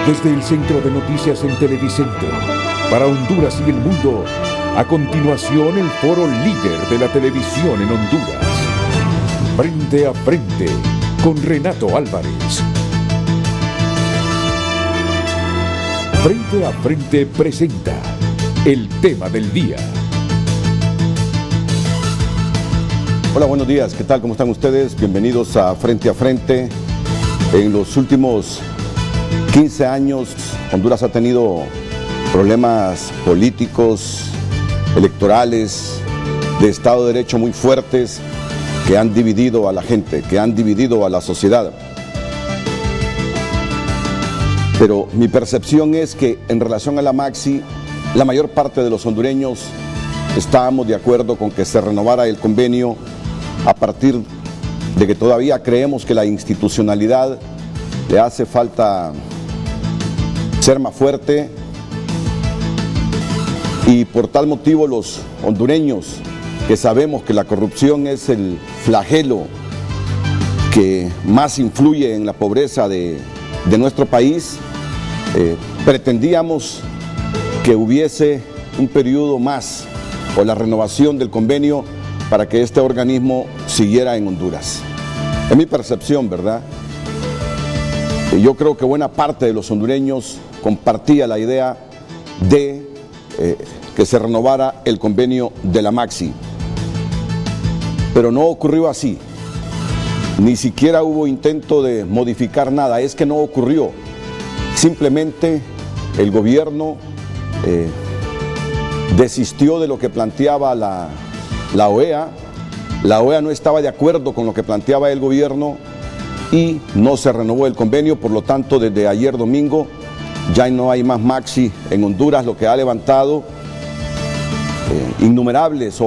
Desde el Centro de Noticias en Televicentro, para Honduras y el mundo, a continuación el foro líder de la televisión en Honduras. Frente a frente, con Renato Álvarez. Frente a frente presenta el tema del día. Hola, buenos días. ¿Qué tal? ¿Cómo están ustedes? Bienvenidos a Frente a Frente. En los últimos 15 años, Honduras ha tenido problemas políticos, electorales, de Estado de Derecho muy fuertes que han dividido a la gente, que han dividido a la sociedad. Pero mi percepción es que en relación a la Maxi, la mayor parte de los hondureños estábamos de acuerdo con que se renovara el convenio a partir de que todavía creemos que la institucionalidad le hace falta ser más fuerte, y por tal motivo los hondureños que sabemos que la corrupción es el flagelo que más influye en la pobreza de nuestro país, pretendíamos que hubiese un periodo más o la renovación del convenio para que este organismo siguiera en Honduras. Es mi percepción, ¿verdad? Yo creo que buena parte de los hondureños compartía la idea de que se renovara el convenio de la Maxi. Pero no ocurrió así. Ni siquiera hubo intento de modificar nada. Es que no ocurrió. Simplemente el gobierno desistió de lo que planteaba la OEA. La OEA no estaba de acuerdo con lo que planteaba el gobierno y no se renovó el convenio. Por lo tanto, desde ayer domingo ya no hay más Maxi en Honduras, lo que ha levantado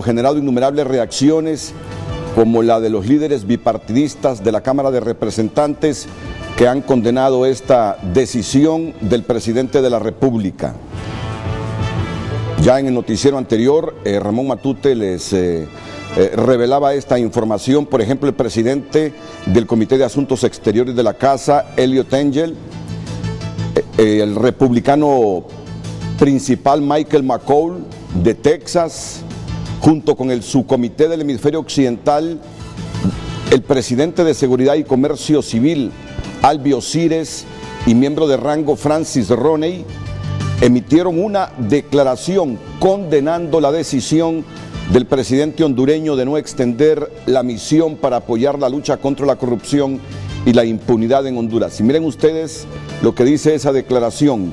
generado innumerables reacciones, como la de los líderes bipartidistas de la Cámara de Representantes, que han condenado esta decisión del presidente de la República. Ya en el noticiero anterior, Ramón Matute les revelaba esta información. Por ejemplo, el presidente del Comité de Asuntos Exteriores de la Casa, Eliot Engel, el republicano principal Michael McCaul de Texas, junto con el subcomité del hemisferio occidental, el presidente de Seguridad y Comercio Civil, Albi Osiris, y miembro de rango Francis Roney, emitieron una declaración condenando la decisión del presidente hondureño de no extender la misión para apoyar la lucha contra la corrupción y la impunidad en Honduras. Y miren ustedes lo que dice esa declaración: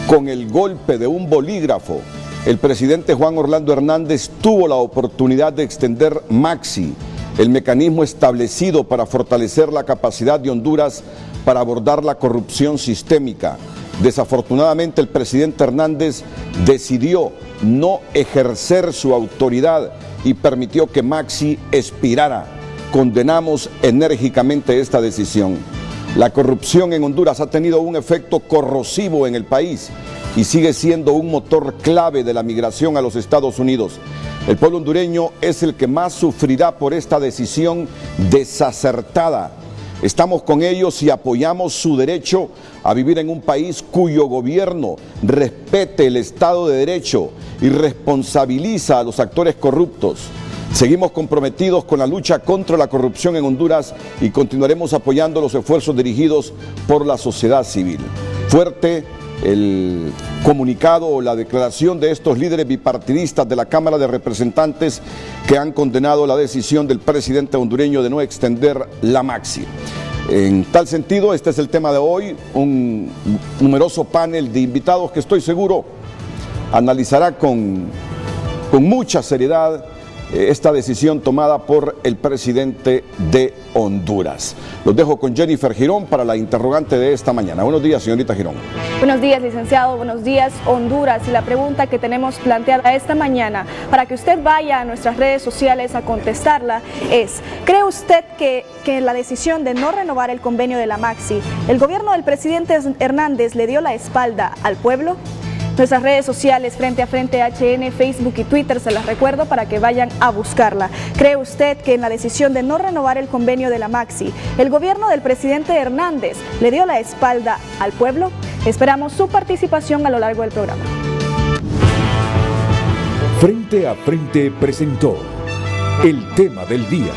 con el golpe de un bolígrafo, el presidente Juan Orlando Hernández tuvo la oportunidad de extender Maxi, el mecanismo establecido para fortalecer la capacidad de Honduras para abordar la corrupción sistémica. Desafortunadamente, el presidente Hernández decidió no ejercer su autoridad y permitió que Maxi expirara. Condenamos enérgicamente esta decisión. La corrupción en Honduras ha tenido un efecto corrosivo en el país y sigue siendo un motor clave de la migración a los Estados Unidos. El pueblo hondureño es el que más sufrirá por esta decisión desacertada. Estamos con ellos y apoyamos su derecho a vivir en un país cuyo gobierno respete el Estado de Derecho y responsabiliza a los actores corruptos. Seguimos comprometidos con la lucha contra la corrupción en Honduras y continuaremos apoyando los esfuerzos dirigidos por la sociedad civil. Fuerte el comunicado o la declaración de estos líderes bipartidistas de la Cámara de Representantes, que han condenado la decisión del presidente hondureño de no extender la Maxi. En tal sentido, este es el tema de hoy, un numeroso panel de invitados que estoy seguro analizará con mucha seriedad esta decisión tomada por el presidente de Honduras. Los dejo con Jennifer Girón para la interrogante de esta mañana. Buenos días, señorita Girón. Buenos días, licenciado. Buenos días, Honduras. Y la pregunta que tenemos planteada esta mañana, para que usted vaya a nuestras redes sociales a contestarla, es: ¿cree usted que la decisión de no renovar el convenio de la Maxi, el gobierno del presidente Hernández le dio la espalda al pueblo? Nuestras redes sociales, Frente a Frente HN, Facebook y Twitter, se las recuerdo para que vayan a buscarla. ¿Cree usted que en la decisión de no renovar el convenio de la Maxi, el gobierno del presidente Hernández le dio la espalda al pueblo? Esperamos su participación a lo largo del programa. Frente a Frente presentó el tema del día.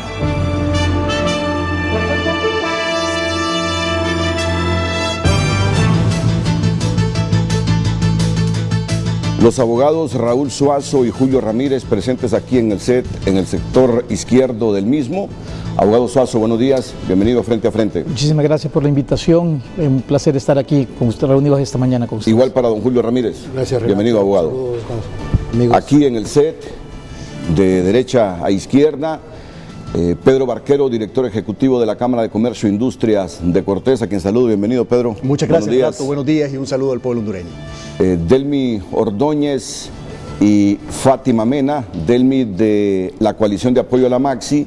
Los abogados Raúl Suazo y Julio Ramírez presentes aquí en el set, en el sector izquierdo del mismo. Abogado Suazo, buenos días, bienvenido a Frente a Frente. Muchísimas gracias por la invitación, es un placer estar aquí con usted, reunidos esta mañana con usted. Igual para don Julio Ramírez. Gracias, Renato. Bienvenido, abogado. Saludos, aquí en el set, de derecha a izquierda, Pedro Barquero, director ejecutivo de la Cámara de Comercio e Industrias de Cortés, a quien saludo. Bienvenido, Pedro. Muchas gracias, Renato. Buenos días y un saludo al pueblo hondureño. Delmi Ordóñez y Fátima Mena, Delmi de la Coalición de Apoyo a la Maxi,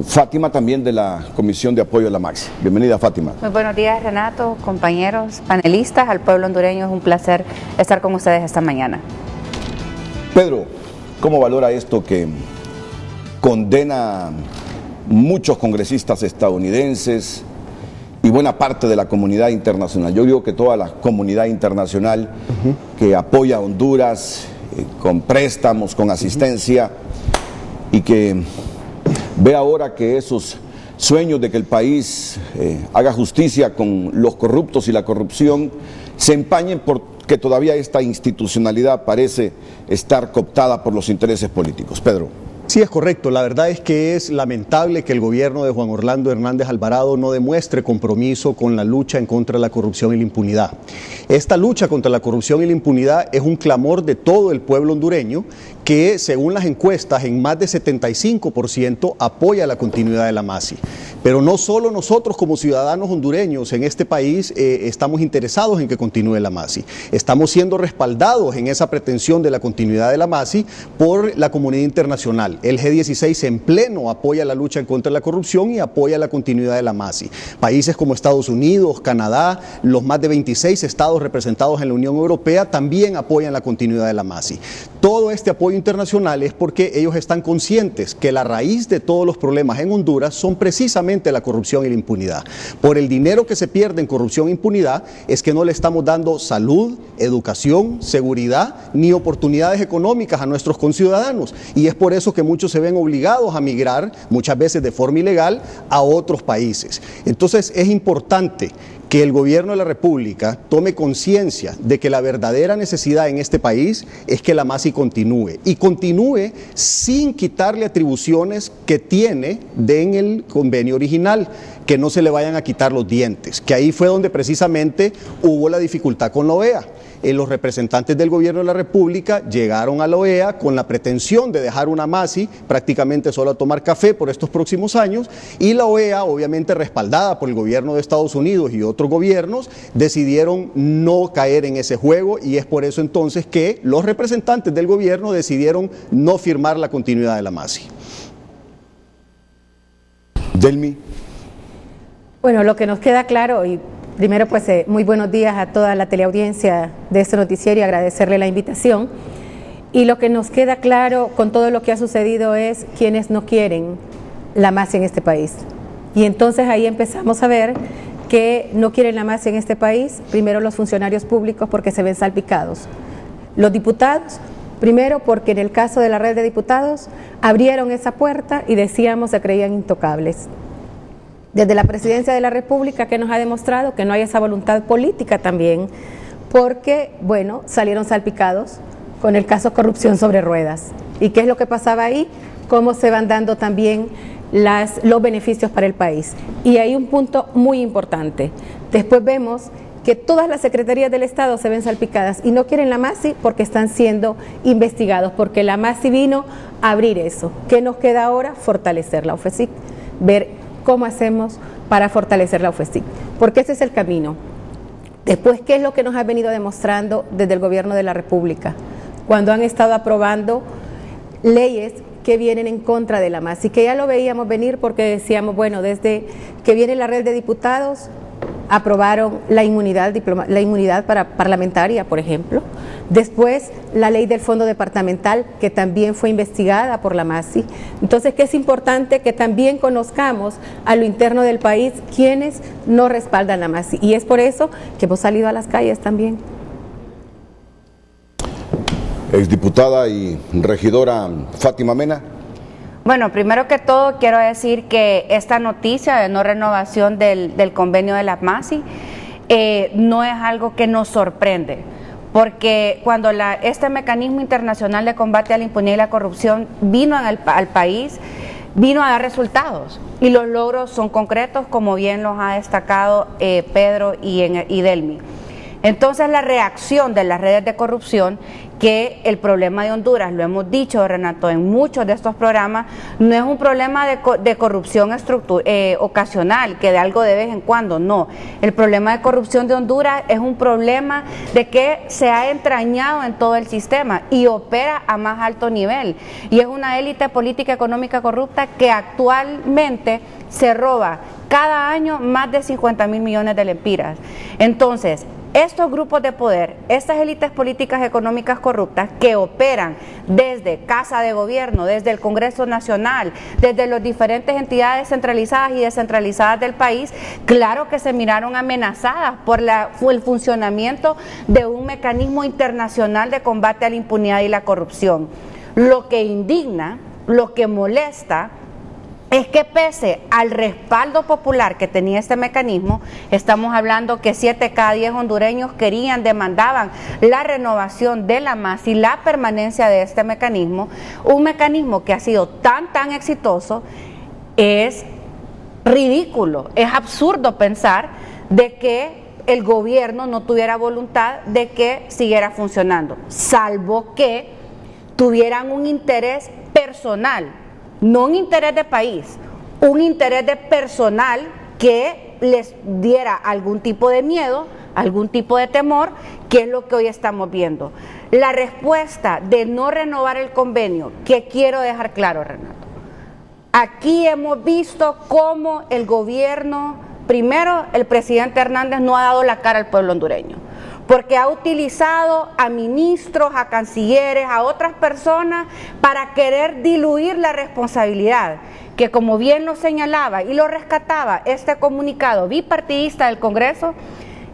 Fátima también de la Comisión de Apoyo a la Maxi. Bienvenida, Fátima. Muy buenos días, Renato, compañeros, panelistas, al pueblo hondureño. Es un placer estar con ustedes esta mañana. Pedro, ¿cómo valora esto que condena muchos congresistas estadounidenses y buena parte de la comunidad internacional? Yo digo que toda la comunidad internacional que apoya a Honduras con préstamos, con asistencia, y que ve ahora que esos sueños de que el país haga justicia con los corruptos y la corrupción se empañen porque todavía esta institucionalidad parece estar cooptada por los intereses políticos. Pedro. Sí, es correcto. La verdad es que es lamentable que el gobierno de Juan Orlando Hernández Alvarado no demuestre compromiso con la lucha en contra de la corrupción y la impunidad. Esta lucha contra la corrupción y la impunidad es un clamor de todo el pueblo hondureño que, según las encuestas, en más de 75% apoya la continuidad de la MASI. Pero no solo nosotros como ciudadanos hondureños en este país estamos interesados en que continúe la MASI. Estamos siendo respaldados en esa pretensión de la continuidad de la MASI por la comunidad internacional. El G16 en pleno apoya la lucha en contra de la corrupción y apoya la continuidad de la MASI. Países como Estados Unidos, Canadá, los más de 26 estados representados en la Unión Europea también apoyan la continuidad de la MASI. Todo este apoyo internacional es porque ellos están conscientes que la raíz de todos los problemas en Honduras son precisamente la corrupción y la impunidad. Por el dinero que se pierde en corrupción e impunidad es que no le estamos dando salud, educación, seguridad ni oportunidades económicas a nuestros conciudadanos, y es por eso que muchos se ven obligados a migrar, muchas veces de forma ilegal, a otros países. Entonces es importante que el gobierno de la República tome conciencia de que la verdadera necesidad en este país es que la MASI continúe, y continúe sin quitarle atribuciones que tiene en el convenio original, que no se le vayan a quitar los dientes, que ahí fue donde precisamente hubo la dificultad con la OEA. Los representantes del gobierno de la República llegaron a la OEA con la pretensión de dejar una MASI prácticamente solo a tomar café por estos próximos años, y la OEA, obviamente respaldada por el gobierno de Estados Unidos y otros gobiernos, decidieron no caer en ese juego, y es por eso entonces que los representantes del gobierno decidieron no firmar la continuidad de la MASI. Delmi. Bueno, lo que nos queda claro, y primero pues muy buenos días a toda la teleaudiencia de este noticiero y agradecerle la invitación. Y lo que nos queda claro con todo lo que ha sucedido es quienes no quieren la MASI en este país. Y entonces ahí empezamos a ver que no quieren la MASI en este país, primero los funcionarios públicos porque se ven salpicados. Los diputados, primero porque en el caso de la red de diputados abrieron esa puerta y decíamos se creían intocables. Desde la Presidencia de la República, que nos ha demostrado que no hay esa voluntad política también, porque, bueno, salieron salpicados con el caso corrupción sobre ruedas. ¿Y qué es lo que pasaba ahí? Cómo se van dando también los beneficios para el país. Y hay un punto muy importante. Después vemos que todas las secretarías del Estado se ven salpicadas y no quieren la MASI porque están siendo investigados, porque la MASI vino a abrir eso. ¿Qué nos queda ahora? Fortalecer la OFECIC, ver cómo hacemos para fortalecer la OFECIC, porque ese es el camino. Después, ¿qué es lo que nos ha venido demostrando desde el gobierno de la República? Cuando han estado aprobando leyes que vienen en contra de la MASI, que ya lo veíamos venir porque decíamos, bueno, desde que viene la red de diputados, aprobaron la inmunidad parlamentaria, por ejemplo. Después, la ley del Fondo Departamental, que también fue investigada por la MASI. Entonces, que es importante que también conozcamos a lo interno del país quienes no respaldan la MASI. Y es por eso que hemos salido a las calles también. Exdiputada y regidora Fátima Mena. Bueno, primero que todo quiero decir que esta noticia de no renovación del convenio de la MASI no es algo que nos sorprende, porque cuando este mecanismo internacional de combate a la impunidad y la corrupción vino al país, vino a dar resultados y los logros son concretos, como bien los ha destacado Pedro y Delmi. Entonces, la reacción de las redes de corrupción, que el problema de Honduras, lo hemos dicho, Renato, en muchos de estos programas, no es un problema de corrupción ocasional, que de algo de vez en cuando, no. El problema de corrupción de Honduras es un problema de que se ha entrañado en todo el sistema y opera a más alto nivel. Y es una élite política económica corrupta que actualmente se roba cada año más de 50.000 millones de lempiras. Entonces, estos grupos de poder, estas élites políticas económicas corruptas que operan desde Casa de Gobierno, desde el Congreso Nacional, desde las diferentes entidades centralizadas y descentralizadas del país, claro que se miraron amenazadas por el funcionamiento de un mecanismo internacional de combate a la impunidad y la corrupción. Lo que indigna, lo que molesta, es que pese al respaldo popular que tenía este mecanismo, estamos hablando que 7 cada 10 hondureños demandaban la renovación de la MASI, la permanencia de este mecanismo, un mecanismo que ha sido tan exitoso. Es ridículo, es absurdo pensar de que el gobierno no tuviera voluntad de que siguiera funcionando, salvo que tuvieran un interés personal, no un interés de país, un interés de personal que les diera algún tipo de miedo, algún tipo de temor, que es lo que hoy estamos viendo. La respuesta de no renovar el convenio, que quiero dejar claro, Renato, aquí hemos visto cómo el gobierno, primero el presidente Hernández no ha dado la cara al pueblo hondureño, porque ha utilizado a ministros, a cancilleres, a otras personas para querer diluir la responsabilidad, que como bien lo señalaba y lo rescataba este comunicado bipartidista del Congreso,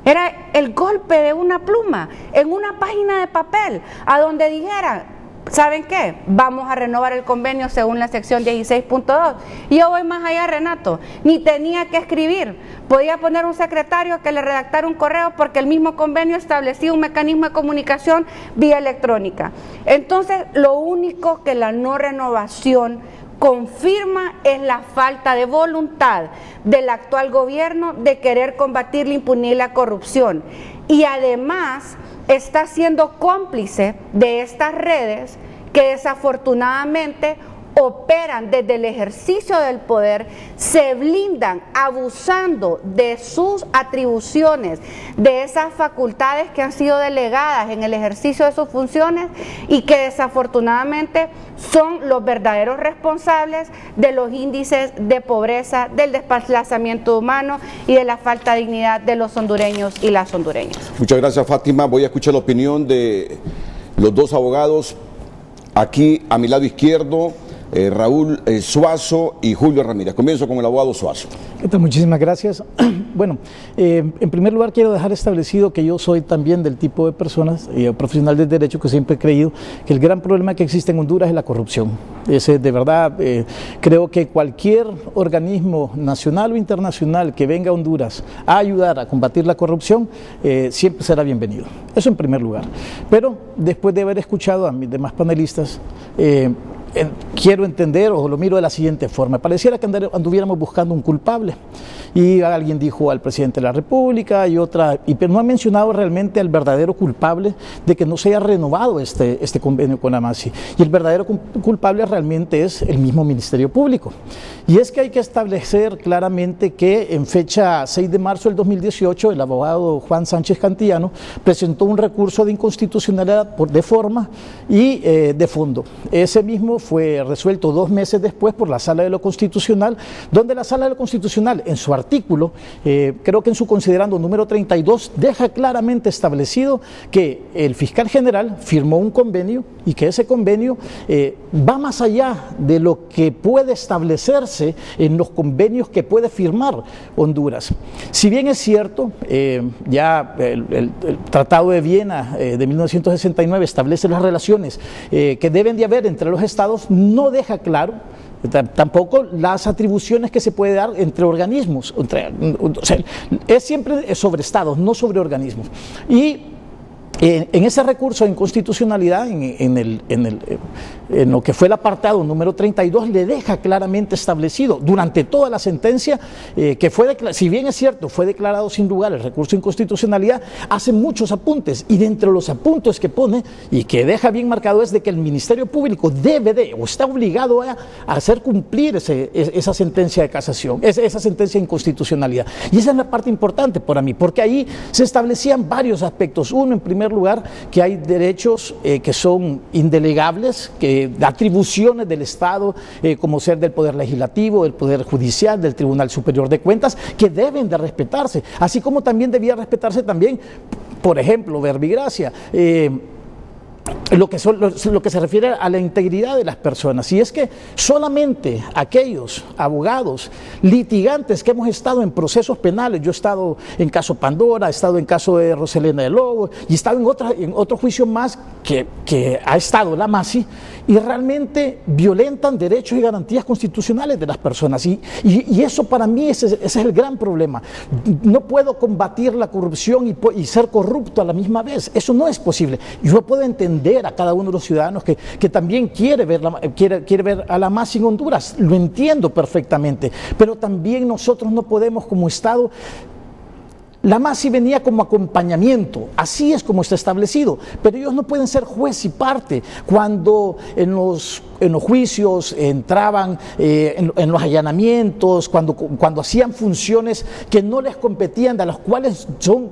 era el golpe de una pluma en una página de papel, a donde dijera: ¿saben qué? Vamos a renovar el convenio según la sección 16.2. Y yo voy más allá, Renato, ni tenía que escribir, podía poner un secretario que le redactara un correo, porque el mismo convenio establecía un mecanismo de comunicación vía electrónica. Entonces, lo único que la no renovación confirma es la falta de voluntad del actual gobierno de querer combatir la impunidad y la corrupción. Y además está siendo cómplice de estas redes que desafortunadamente operan desde el ejercicio del poder, se blindan abusando de sus atribuciones, de esas facultades que han sido delegadas en el ejercicio de sus funciones y que desafortunadamente son los verdaderos responsables de los índices de pobreza, del desplazamiento humano y de la falta de dignidad de los hondureños y las hondureñas. Muchas gracias, Fátima. Voy a escuchar la opinión de los dos abogados. Aquí a mi lado izquierdo, Raúl Suazo y Julio Ramírez. Comienzo con el abogado Suazo. ¿Qué tal? Muchísimas gracias. Bueno, en primer lugar quiero dejar establecido que yo soy también del tipo de personas, profesional del derecho, que siempre he creído que el gran problema que existe en Honduras es la corrupción. De verdad, creo que cualquier organismo nacional o internacional que venga a Honduras a ayudar a combatir la corrupción, siempre será bienvenido. Eso en primer lugar. Pero después de haber escuchado a mis demás panelistas, quiero entender, o lo miro de la siguiente forma: pareciera que anduviéramos buscando un culpable, y alguien dijo al presidente de la República pero no ha mencionado realmente al verdadero culpable de que no se haya renovado este convenio con la MASI, y el verdadero culpable realmente es el mismo Ministerio Público. Y es que hay que establecer claramente que en fecha 6 de marzo del 2018 el abogado Juan Sánchez Cantillano presentó un recurso de inconstitucionalidad de forma y de fondo. Ese mismo fue resuelto 2 meses después por la Sala de lo Constitucional, donde la Sala de lo Constitucional, en su artículo, creo que en su considerando número 32, deja claramente establecido que el fiscal general firmó un convenio y que ese convenio va más allá de lo que puede establecerse en los convenios que puede firmar Honduras. Si bien es cierto, ya el Tratado de Viena de 1969 establece las relaciones que deben de haber entre los estados, no deja claro tampoco las atribuciones que se puede dar entre organismos, o sea, es siempre sobre estados, no sobre organismos. Y en ese recurso de inconstitucionalidad, en lo que fue el apartado número 32, le deja claramente establecido durante toda la sentencia que fue, si bien es cierto, fue declarado sin lugar el recurso de inconstitucionalidad, hace muchos apuntes, y de entre los apuntes que pone y que deja bien marcado es de que el Ministerio Público debe de o está obligado a hacer cumplir esa sentencia de casación, esa sentencia de inconstitucionalidad. Y esa es la parte importante para mí, porque ahí se establecían varios aspectos. Uno, en primer lugar, que hay derechos que son indelegables, que atribuciones del Estado, como ser del Poder Legislativo, del Poder Judicial, del Tribunal Superior de Cuentas, que deben de respetarse, así como también debía respetarse también, por ejemplo, verbigracia, lo que se refiere a la integridad de las personas. Y es que solamente aquellos abogados litigantes que hemos estado en procesos penales, yo he estado en caso Pandora, he estado en caso de Roselena de Lobo y he estado en otro juicio más que ha estado la MASI, y realmente violentan derechos y garantías constitucionales de las personas, y eso para mí ese es el gran problema. No puedo combatir la corrupción y ser corrupto a la misma vez, eso no es posible. Yo puedo entender a cada uno de los ciudadanos que también quiere ver a la MASI en Honduras, lo entiendo perfectamente, pero también nosotros no podemos como Estado. La MASI venía como acompañamiento, así es como está establecido, pero ellos no pueden ser juez y parte cuando en los juicios entraban, en los allanamientos, cuando hacían funciones que no les competían, de las cuales son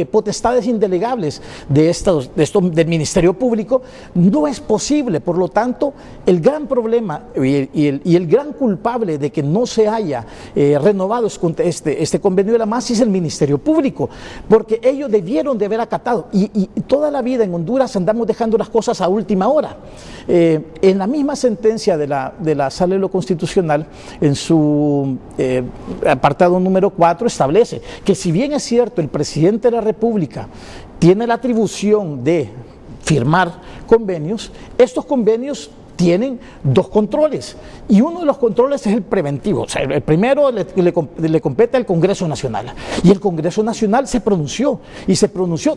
potestades indelegables del Ministerio Público. No es posible. Por lo tanto, el gran problema y el gran culpable de que no se haya renovado este convenio de la MASI es el Ministerio Público, porque ellos debieron de haber acatado, y toda la vida en Honduras andamos dejando las cosas a última hora. En la misma sentencia de la Sala de lo Constitucional, en su apartado número 4, establece que si bien es cierto el presidente de la República tiene la atribución de firmar convenios, estos convenios tienen dos controles, y uno de los controles es el preventivo. O sea, el primero le compete al Congreso Nacional, y el Congreso Nacional se pronunció,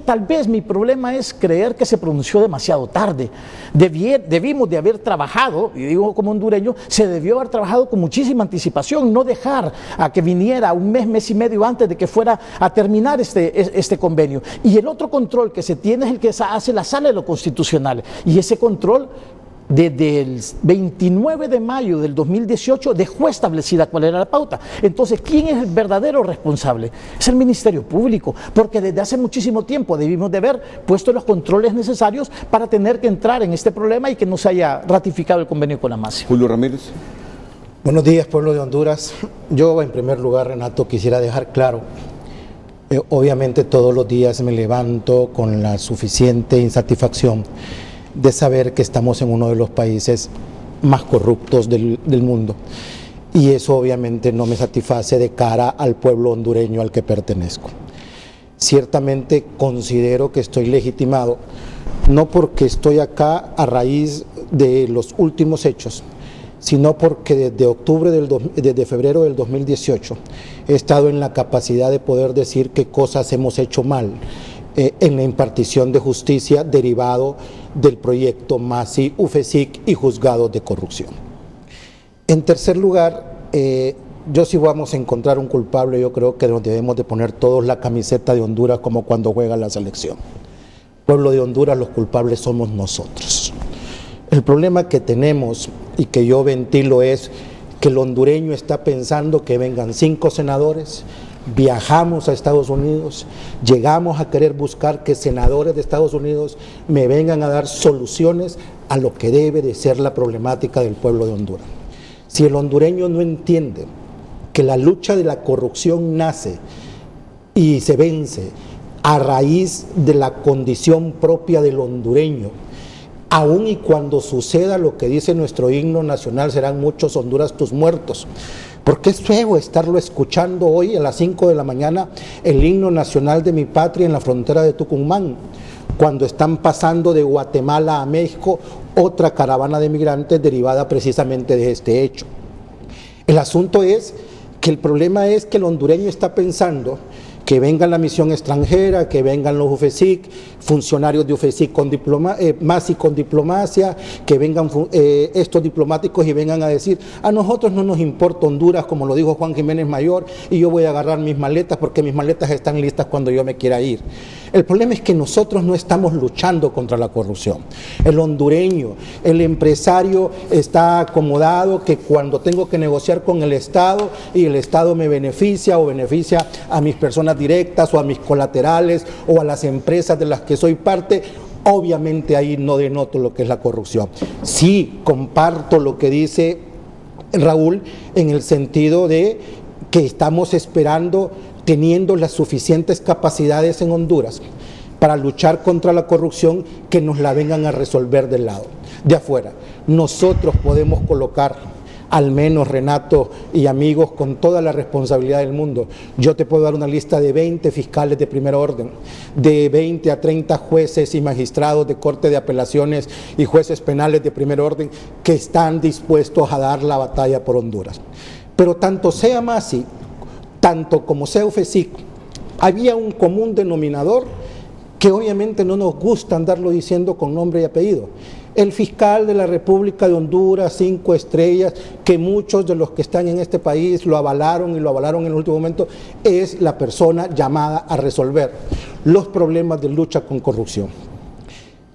tal vez mi problema es creer que se pronunció demasiado tarde. Debimos de haber trabajado, y digo como hondureño, se debió haber trabajado con muchísima anticipación, no dejar a que viniera un mes y medio antes de que fuera a terminar este convenio. Y el otro control que se tiene es el que hace la Sala de lo Constitucional, y ese control desde el 29 de mayo del 2018 dejó establecida cuál era la pauta. Entonces, ¿quién es el verdadero responsable? Es el Ministerio Público, porque desde hace muchísimo tiempo debimos de haber puesto los controles necesarios para tener que entrar en este problema y que no se haya ratificado el convenio con la MASI. Julio Ramírez. Buenos días, pueblo de Honduras. Yo, en primer lugar, Renato, quisiera dejar claro, obviamente todos los días me levanto con la suficiente insatisfacción de saber que estamos en uno de los países más corruptos del mundo, y eso obviamente no me satisface de cara al pueblo hondureño al que pertenezco. Ciertamente considero que estoy legitimado, no porque estoy acá a raíz de los últimos hechos, sino porque desde febrero del 2018 he estado en la capacidad de poder decir qué cosas hemos hecho mal en la impartición de justicia derivado del proyecto MASI, UFESIC y juzgados de corrupción. En tercer lugar, yo si vamos a encontrar un culpable, yo creo que nos debemos de poner todos la camiseta de Honduras como cuando juega la selección. Pueblo de Honduras, los culpables somos nosotros. El problema que tenemos y que yo ventilo es que el hondureño está pensando que vengan 5 senadores, viajamos a Estados Unidos, llegamos a querer buscar que senadores de Estados Unidos me vengan a dar soluciones a lo que debe de ser la problemática del pueblo de Honduras. Si el hondureño no entiende que la lucha de la corrupción nace y se vence a raíz de la condición propia del hondureño. Aun y cuando suceda lo que dice nuestro himno nacional, serán muchos Honduras tus muertos. Porque es feo estarlo escuchando hoy a las 5 de la mañana, el himno nacional de mi patria en la frontera de Tucumán, cuando están pasando de Guatemala a México otra caravana de migrantes derivada precisamente de este hecho. El asunto es que el problema es que el hondureño está pensando que vengan la misión extranjera, que vengan los UFESIC, funcionarios de UFESIC con MASI con diplomacia, que vengan estos diplomáticos y vengan a decir, a nosotros no nos importa Honduras, como lo dijo Juan Jiménez Mayor, y yo voy a agarrar mis maletas porque mis maletas están listas cuando yo me quiera ir. El problema es que nosotros no estamos luchando contra la corrupción. El hondureño, el empresario está acomodado que cuando tengo que negociar con el Estado y el Estado me beneficia o beneficia a mis personas directas o a mis colaterales o a las empresas de las que soy parte, obviamente ahí no denoto lo que es la corrupción. Sí, comparto lo que dice Raúl en el sentido de que estamos esperando, teniendo las suficientes capacidades en Honduras para luchar contra la corrupción, que nos la vengan a resolver del lado, de afuera. Nosotros podemos colocar, al menos Renato y amigos, con toda la responsabilidad del mundo, yo te puedo dar una lista de 20 fiscales de primer orden, de 20 a 30 jueces y magistrados de Corte de Apelaciones y jueces penales de primer orden que están dispuestos a dar la batalla por Honduras. Pero tanto sea MASI, tanto como sea UFESIC, había un común denominador que obviamente no nos gusta andarlo diciendo con nombre y apellido. El fiscal de la República de Honduras, 5 estrellas, que muchos de los que están en este país lo avalaron y lo avalaron en el último momento, es la persona llamada a resolver los problemas de lucha con corrupción.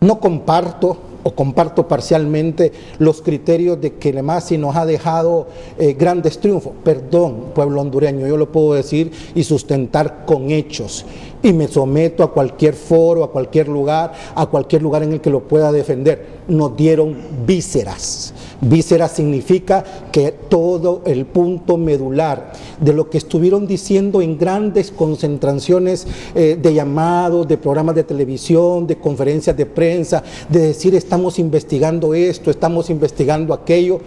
No comparto o comparto parcialmente los criterios de que MASI nos ha dejado grandes triunfos. Perdón, pueblo hondureño, yo lo puedo decir y sustentar con hechos. Y me someto a cualquier foro, a cualquier lugar en el que lo pueda defender. Nos dieron vísceras. Vísceras significa que todo el punto medular de lo que estuvieron diciendo en grandes concentraciones de llamados, de programas de televisión, de conferencias de prensa, de decir estamos investigando esto, estamos investigando aquello,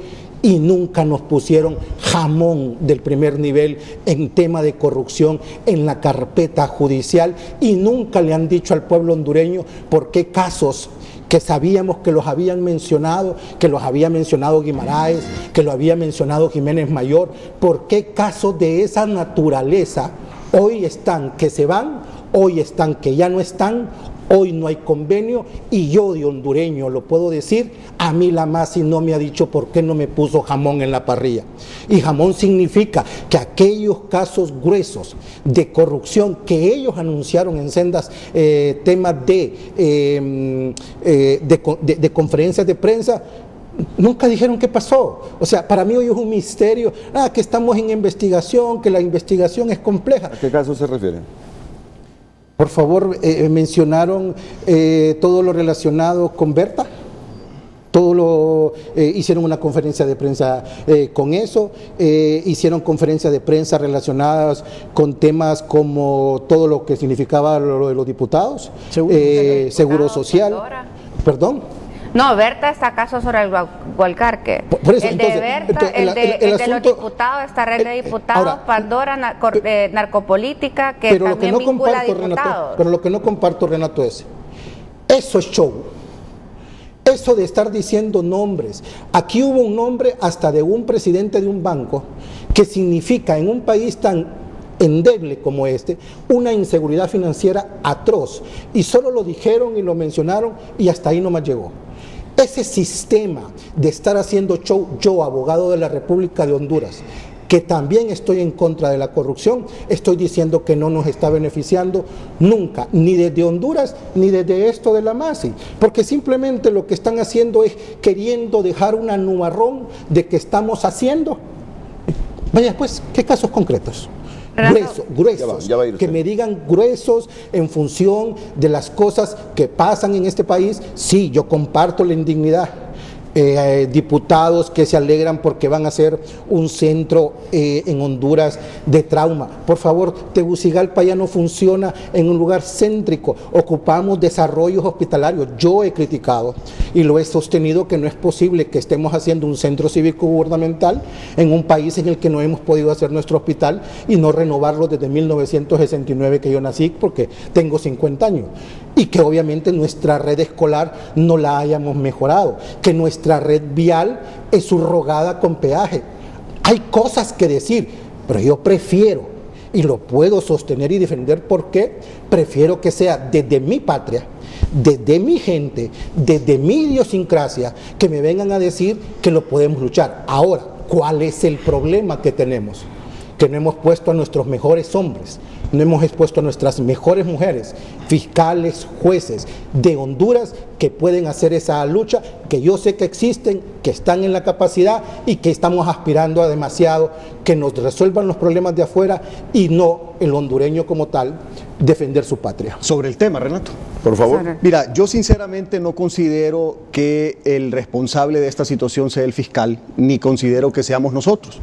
y nunca nos pusieron jamón del primer nivel en tema de corrupción en la carpeta judicial, y nunca le han dicho al pueblo hondureño por qué casos que sabíamos que los habían mencionado, que los había mencionado Guimaraes, que lo había mencionado Jiménez Mayor, por qué casos de esa naturaleza hoy están que se van, hoy están que ya no están, hoy no hay convenio, y yo de hondureño lo puedo decir, a mí la MASI no me ha dicho por qué no me puso jamón en la parrilla. Y jamón significa que aquellos casos gruesos de corrupción que ellos anunciaron en sendas temas de conferencias de prensa, nunca dijeron qué pasó. O sea, para mí hoy es un misterio, que estamos en investigación, que la investigación es compleja. ¿A qué caso se refiere? Por favor, mencionaron todo lo relacionado con Berta, hicieron una conferencia de prensa con eso, hicieron conferencias de prensa relacionadas con temas como todo lo que significaba lo de los diputados, seguro social, perdón. No, Berta está acaso sobre el Gualcarque. Por eso, el de Berta, el de los diputados, esta red de diputados, ahora, Pandora, narcopolítica, que también vincula a diputados. Pero lo que no comparto, Renato, es eso es show. Eso de estar diciendo nombres. Aquí hubo un nombre hasta de un presidente de un banco, que significa en un país tan endeble como este, una inseguridad financiera atroz. Y solo lo dijeron y lo mencionaron y hasta ahí nomás llegó. Ese sistema de estar haciendo show, yo, abogado de la República de Honduras, que también estoy en contra de la corrupción, estoy diciendo que no nos está beneficiando nunca, ni desde Honduras, ni desde esto de la MASI, porque simplemente lo que están haciendo es queriendo dejar una nubarrón de que estamos haciendo. Vaya pues, ¿qué casos concretos? Gruesos, ya va a ir que me digan gruesos en función de las cosas que pasan en este país. Sí, yo comparto la indignidad, diputados que se alegran porque van a hacer un centro en Honduras de trauma. Por favor, Tegucigalpa ya no funciona en un lugar céntrico, ocupamos desarrollos hospitalarios. Yo he criticado y lo he sostenido que no es posible que estemos haciendo un centro cívico gubernamental en un país en el que no hemos podido hacer nuestro hospital y no renovarlo desde 1969 que yo nací, porque tengo 50 años, y que obviamente nuestra red escolar no la hayamos mejorado, que nuestra red vial es subrogada con peaje. Hay cosas que decir, pero yo prefiero, y lo puedo sostener y defender porque prefiero que sea desde mi patria, desde mi gente, desde mi idiosincrasia, que me vengan a decir que lo podemos luchar. Ahora, ¿cuál es el problema que tenemos? Que no hemos puesto a nuestros mejores hombres, no hemos expuesto a nuestras mejores mujeres, fiscales, jueces de Honduras, que pueden hacer esa lucha, que yo sé que existen, que están en la capacidad y que estamos aspirando a demasiado, que nos resuelvan los problemas de afuera y no el hondureño como tal defender su patria. Sobre el tema, Renato. Por favor. Mira, yo sinceramente no considero que el responsable de esta situación sea el fiscal, ni considero que seamos nosotros.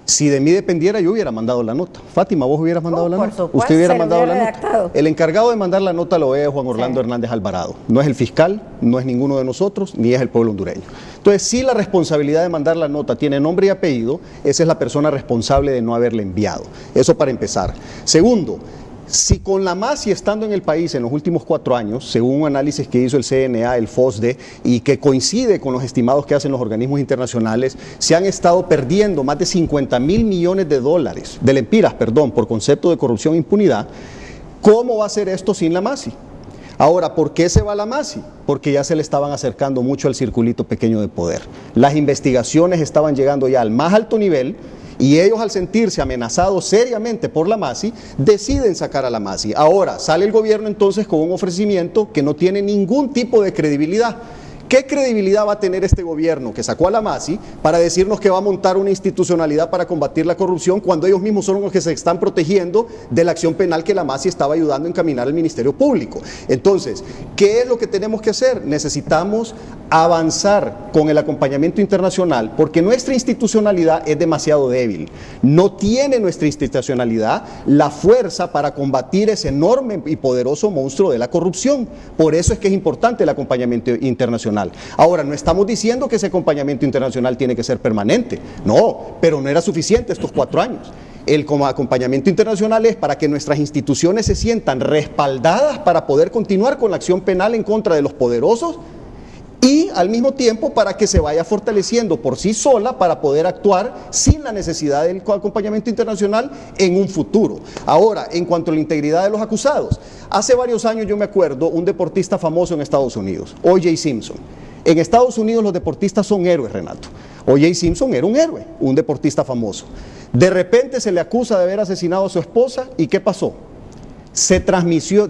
Si de mí dependiera, yo hubiera mandado la nota. Fátima, ¿vos hubieras mandado la nota? ¿Usted hubiera mandado la nota? El encargado de mandar la nota lo es Juan Orlando Hernández Alvarado. No es el fiscal, no es ninguno de nosotros, ni es el pueblo hondureño. Entonces, si la responsabilidad de mandar la nota tiene nombre y apellido, esa es la persona responsable de no haberla enviado. Eso para empezar. Segundo, si con la MASI estando en el país en los últimos 4 años, según un análisis que hizo el CNA, el FOSDE, y que coincide con los estimados que hacen los organismos internacionales, se han estado perdiendo más de 50.000 millones de dólares, de lempiras, perdón, por concepto de corrupción e impunidad. ¿Cómo va a ser esto sin la MASI? Ahora, ¿por qué se va la MASI? Porque ya se le estaban acercando mucho al circulito pequeño de poder. Las investigaciones estaban llegando ya al más alto nivel, y ellos, al sentirse amenazados seriamente por la MASI, deciden sacar a la MASI. Ahora, sale el gobierno entonces con un ofrecimiento que no tiene ningún tipo de credibilidad. ¿Qué credibilidad va a tener este gobierno que sacó a la MASI para decirnos que va a montar una institucionalidad para combatir la corrupción cuando ellos mismos son los que se están protegiendo de la acción penal que la MASI estaba ayudando a encaminar al Ministerio Público? Entonces, ¿qué es lo que tenemos que hacer? Necesitamos avanzar con el acompañamiento internacional, porque nuestra institucionalidad es demasiado débil. No tiene nuestra institucionalidad la fuerza para combatir ese enorme y poderoso monstruo de la corrupción. Por eso es que es importante el acompañamiento internacional. Ahora, no estamos diciendo que ese acompañamiento internacional tiene que ser permanente, no, pero no era suficiente estos 4 años. El acompañamiento internacional es para que nuestras instituciones se sientan respaldadas para poder continuar con la acción penal en contra de los poderosos, y al mismo tiempo para que se vaya fortaleciendo por sí sola para poder actuar sin la necesidad del acompañamiento internacional en un futuro. Ahora, en cuanto a la integridad de los acusados, hace varios años yo me acuerdo un deportista famoso en Estados Unidos, O.J. Simpson. En Estados Unidos los deportistas son héroes, Renato. O.J. Simpson era un héroe, un deportista famoso. De repente se le acusa de haber asesinado a su esposa, ¿y qué pasó? Se transmitió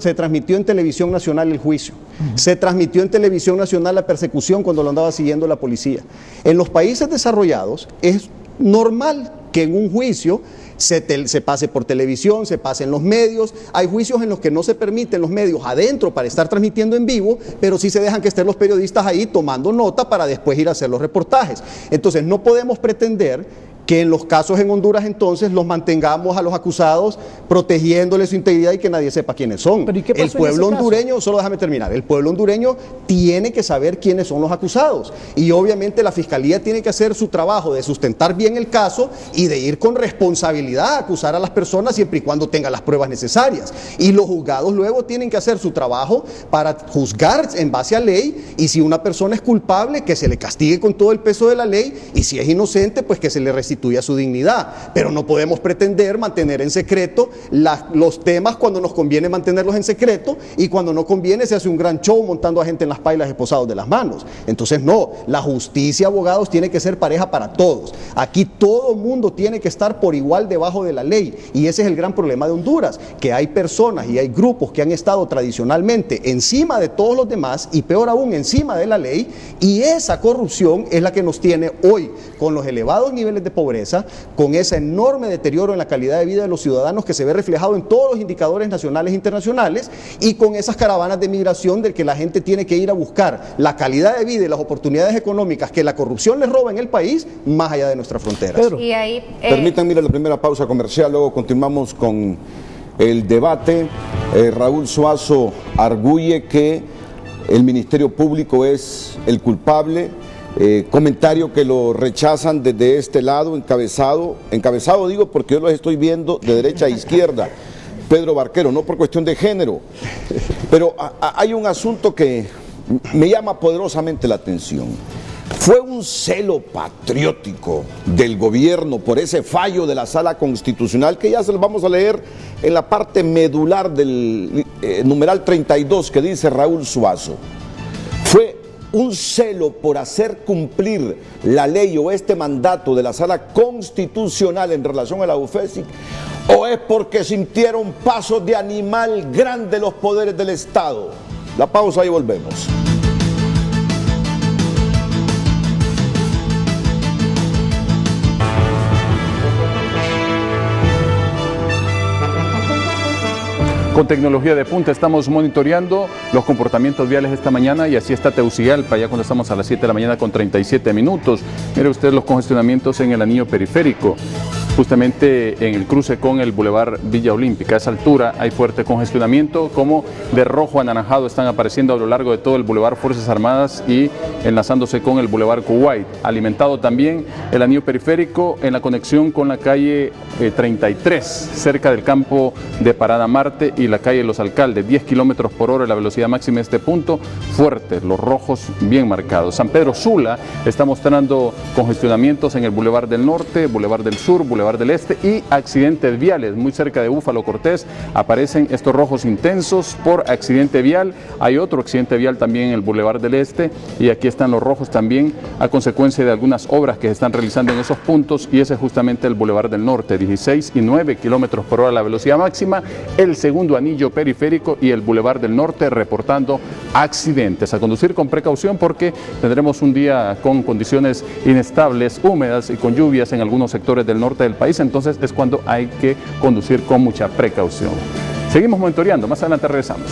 en televisión nacional el juicio, se transmitió en televisión nacional la persecución cuando lo andaba siguiendo la policía. En los países desarrollados es normal que en un juicio se pase por televisión, se pase en los medios. Hay juicios en los que no se permiten los medios adentro para estar transmitiendo en vivo, pero sí se dejan que estén los periodistas ahí tomando nota para después ir a hacer los reportajes. Entonces no podemos pretender que en los casos en Honduras entonces los mantengamos a los acusados protegiéndoles su integridad y que nadie sepa quiénes son. El pueblo hondureño, solo déjame terminar, el pueblo hondureño tiene que saber quiénes son los acusados, y obviamente la fiscalía tiene que hacer su trabajo de sustentar bien el caso y de ir con responsabilidad a acusar a las personas siempre y cuando tenga las pruebas necesarias, y los juzgados luego tienen que hacer su trabajo para juzgar en base a ley, y si una persona es culpable, que se le castigue con todo el peso de la ley, y si es inocente, pues que se le restituya su dignidad. Pero no podemos pretender mantener en secreto los temas cuando nos conviene mantenerlos en secreto, y cuando no conviene se hace un gran show montando a gente en las pailas esposados de las manos. Entonces no, la justicia, abogados, tiene que ser pareja para todos. Aquí todo mundo tiene que estar por igual debajo de la ley, y ese es el gran problema de Honduras, que hay personas y hay grupos que han estado tradicionalmente encima de todos los demás, y peor aún encima de la ley, y esa corrupción es la que nos tiene hoy con los elevados niveles de pobreza pobreza, con ese enorme deterioro en la calidad de vida de los ciudadanos que se ve reflejado en todos los indicadores nacionales e internacionales, y con esas caravanas de migración del que la gente tiene que ir a buscar la calidad de vida y las oportunidades económicas que la corrupción les roba en el país, más allá de nuestras fronteras. Pedro. Y ahí, Permítanme ir a la primera pausa comercial, luego continuamos con el debate. Raúl Suazo arguye que el Ministerio Público es el culpable, comentario que lo rechazan desde este lado, encabezado digo porque yo los estoy viendo de derecha a izquierda, Pedro Barquero, no por cuestión de género, pero hay un asunto que me llama poderosamente la atención. Fue un celo patriótico del gobierno por ese fallo de la Sala Constitucional, que ya se lo vamos a leer en la parte medular del numeral 32 que dice Raúl Suazo. Fue un celo por hacer cumplir la ley o este mandato de la Sala Constitucional en relación a la UFESIC, o es porque sintieron pasos de animal grande los poderes del Estado. La pausa y volvemos. Con tecnología de punta estamos monitoreando los comportamientos viales esta mañana, y así está Tegucigalpa, ya cuando estamos a las 7 de la mañana con 37 minutos. Mire usted los congestionamientos en el anillo periférico, justamente en el cruce con el Boulevard Villa Olímpica. A esa altura hay fuerte congestionamiento, como de rojo a anaranjado están apareciendo a lo largo de todo el Boulevard Fuerzas Armadas y enlazándose con el Boulevard Kuwait. Alimentado también el anillo periférico en la conexión con la calle 33, cerca del campo de Parada Marte y la calle Los Alcaldes. 10 kilómetros por hora la velocidad máxima en este punto, fuerte, los rojos bien marcados. San Pedro Sula está mostrando congestionamientos en el Boulevard del Norte, Boulevard del Sur, Boulevard del Este, y accidentes viales muy cerca de Búfalo Cortés. Aparecen estos rojos intensos por accidente vial. Hay otro accidente vial también en el Boulevard del Este, y aquí están los rojos también a consecuencia de algunas obras que se están realizando en esos puntos, y ese es justamente el Boulevard del Norte. 16 y 9 kilómetros por hora la velocidad máxima, el segundo anillo periférico y el Boulevard del Norte reportando accidentes. A conducir con precaución porque tendremos un día con condiciones inestables, húmedas y con lluvias en algunos sectores del norte del país, entonces es cuando hay que conducir con mucha precaución. Seguimos monitoreando, más adelante regresamos.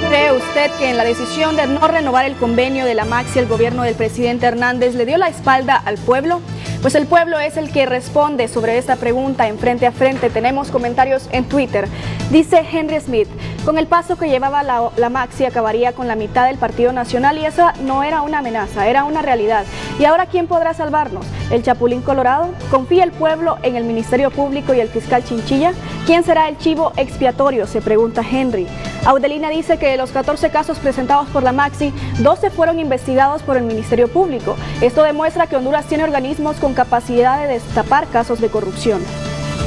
¿Cree usted que en la decisión de no renovar el convenio de la Maxi el gobierno del presidente Hernández le dio la espalda al pueblo? Pues el pueblo es el que responde sobre esta pregunta en Frente a Frente. Tenemos comentarios en Twitter. Dice Henry Smith: con el paso que llevaba la Maxi acabaría con la mitad del Partido Nacional, y esa no era una amenaza, era una realidad. ¿Y ahora quién podrá salvarnos? ¿El Chapulín Colorado? ¿Confía el pueblo en el Ministerio Público y el fiscal Chinchilla? ¿Quién será el chivo expiatorio?, se pregunta Henry. Audelina dice que de los 14 casos presentados por la Maxi, 12 fueron investigados por el Ministerio Público. Esto demuestra que Honduras tiene organismos con capacidad de destapar casos de corrupción.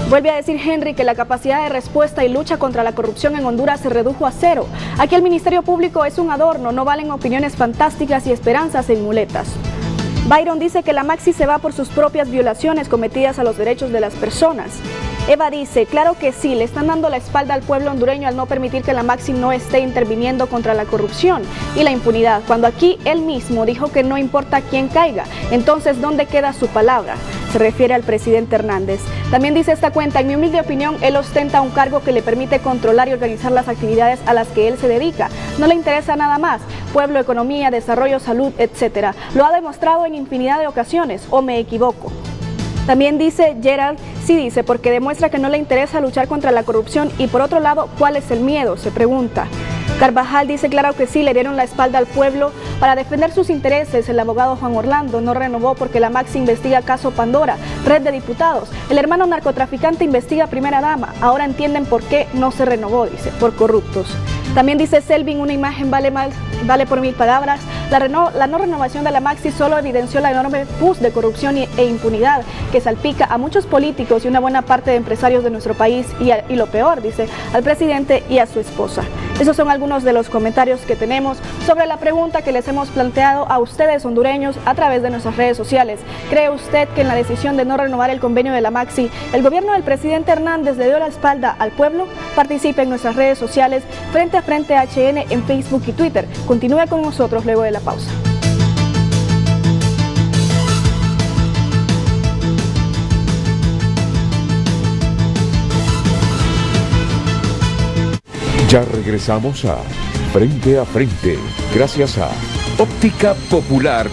Vuelve a decir Henry que la capacidad de respuesta y lucha contra la corrupción en Honduras se redujo a cero. Aquí el Ministerio Público es un adorno, no valen opiniones fantásticas y esperanzas en muletas. Byron dice que la Maxi se va por sus propias violaciones cometidas a los derechos de las personas. Eva dice: claro que sí, le están dando la espalda al pueblo hondureño al no permitir que la Maxi no esté interviniendo contra la corrupción y la impunidad, cuando aquí él mismo dijo que no importa quién caiga. Entonces, ¿dónde queda su palabra? Se refiere al presidente Hernández. También dice esta cuenta: en mi humilde opinión, él ostenta un cargo que le permite controlar y organizar las actividades a las que él se dedica. No le interesa nada más: pueblo, economía, desarrollo, salud, etc. Lo ha demostrado en infinidad de ocasiones, ¿o me equivoco? También dice Gerald: sí, dice, porque demuestra que no le interesa luchar contra la corrupción. Y por otro lado, ¿cuál es el miedo?, se pregunta. Carvajal dice: claro que sí, le dieron la espalda al pueblo para defender sus intereses. El abogado Juan Orlando no renovó porque la Maxi investiga caso Pandora, red de diputados. El hermano narcotraficante investiga primera dama. Ahora entienden por qué no se renovó, dice, por corruptos. También dice Selvin: una imagen vale por 1000 palabras. La no renovación de la Maxi solo evidenció la enorme pus de corrupción e impunidad que salpica a muchos políticos y una buena parte de empresarios de nuestro país, y lo peor, dice, al presidente y a su esposa. Esos son algunos de los comentarios que tenemos sobre la pregunta que les hemos planteado a ustedes hondureños a través de nuestras redes sociales. ¿Cree usted que en la decisión de no renovar el convenio de la Maxi, el gobierno del presidente Hernández le dio la espalda al pueblo? Participe en nuestras redes sociales Frente a Frente HN en Facebook y Twitter. Continúe con nosotros luego de la pausa. Ya regresamos a Frente, gracias a Óptica Popular.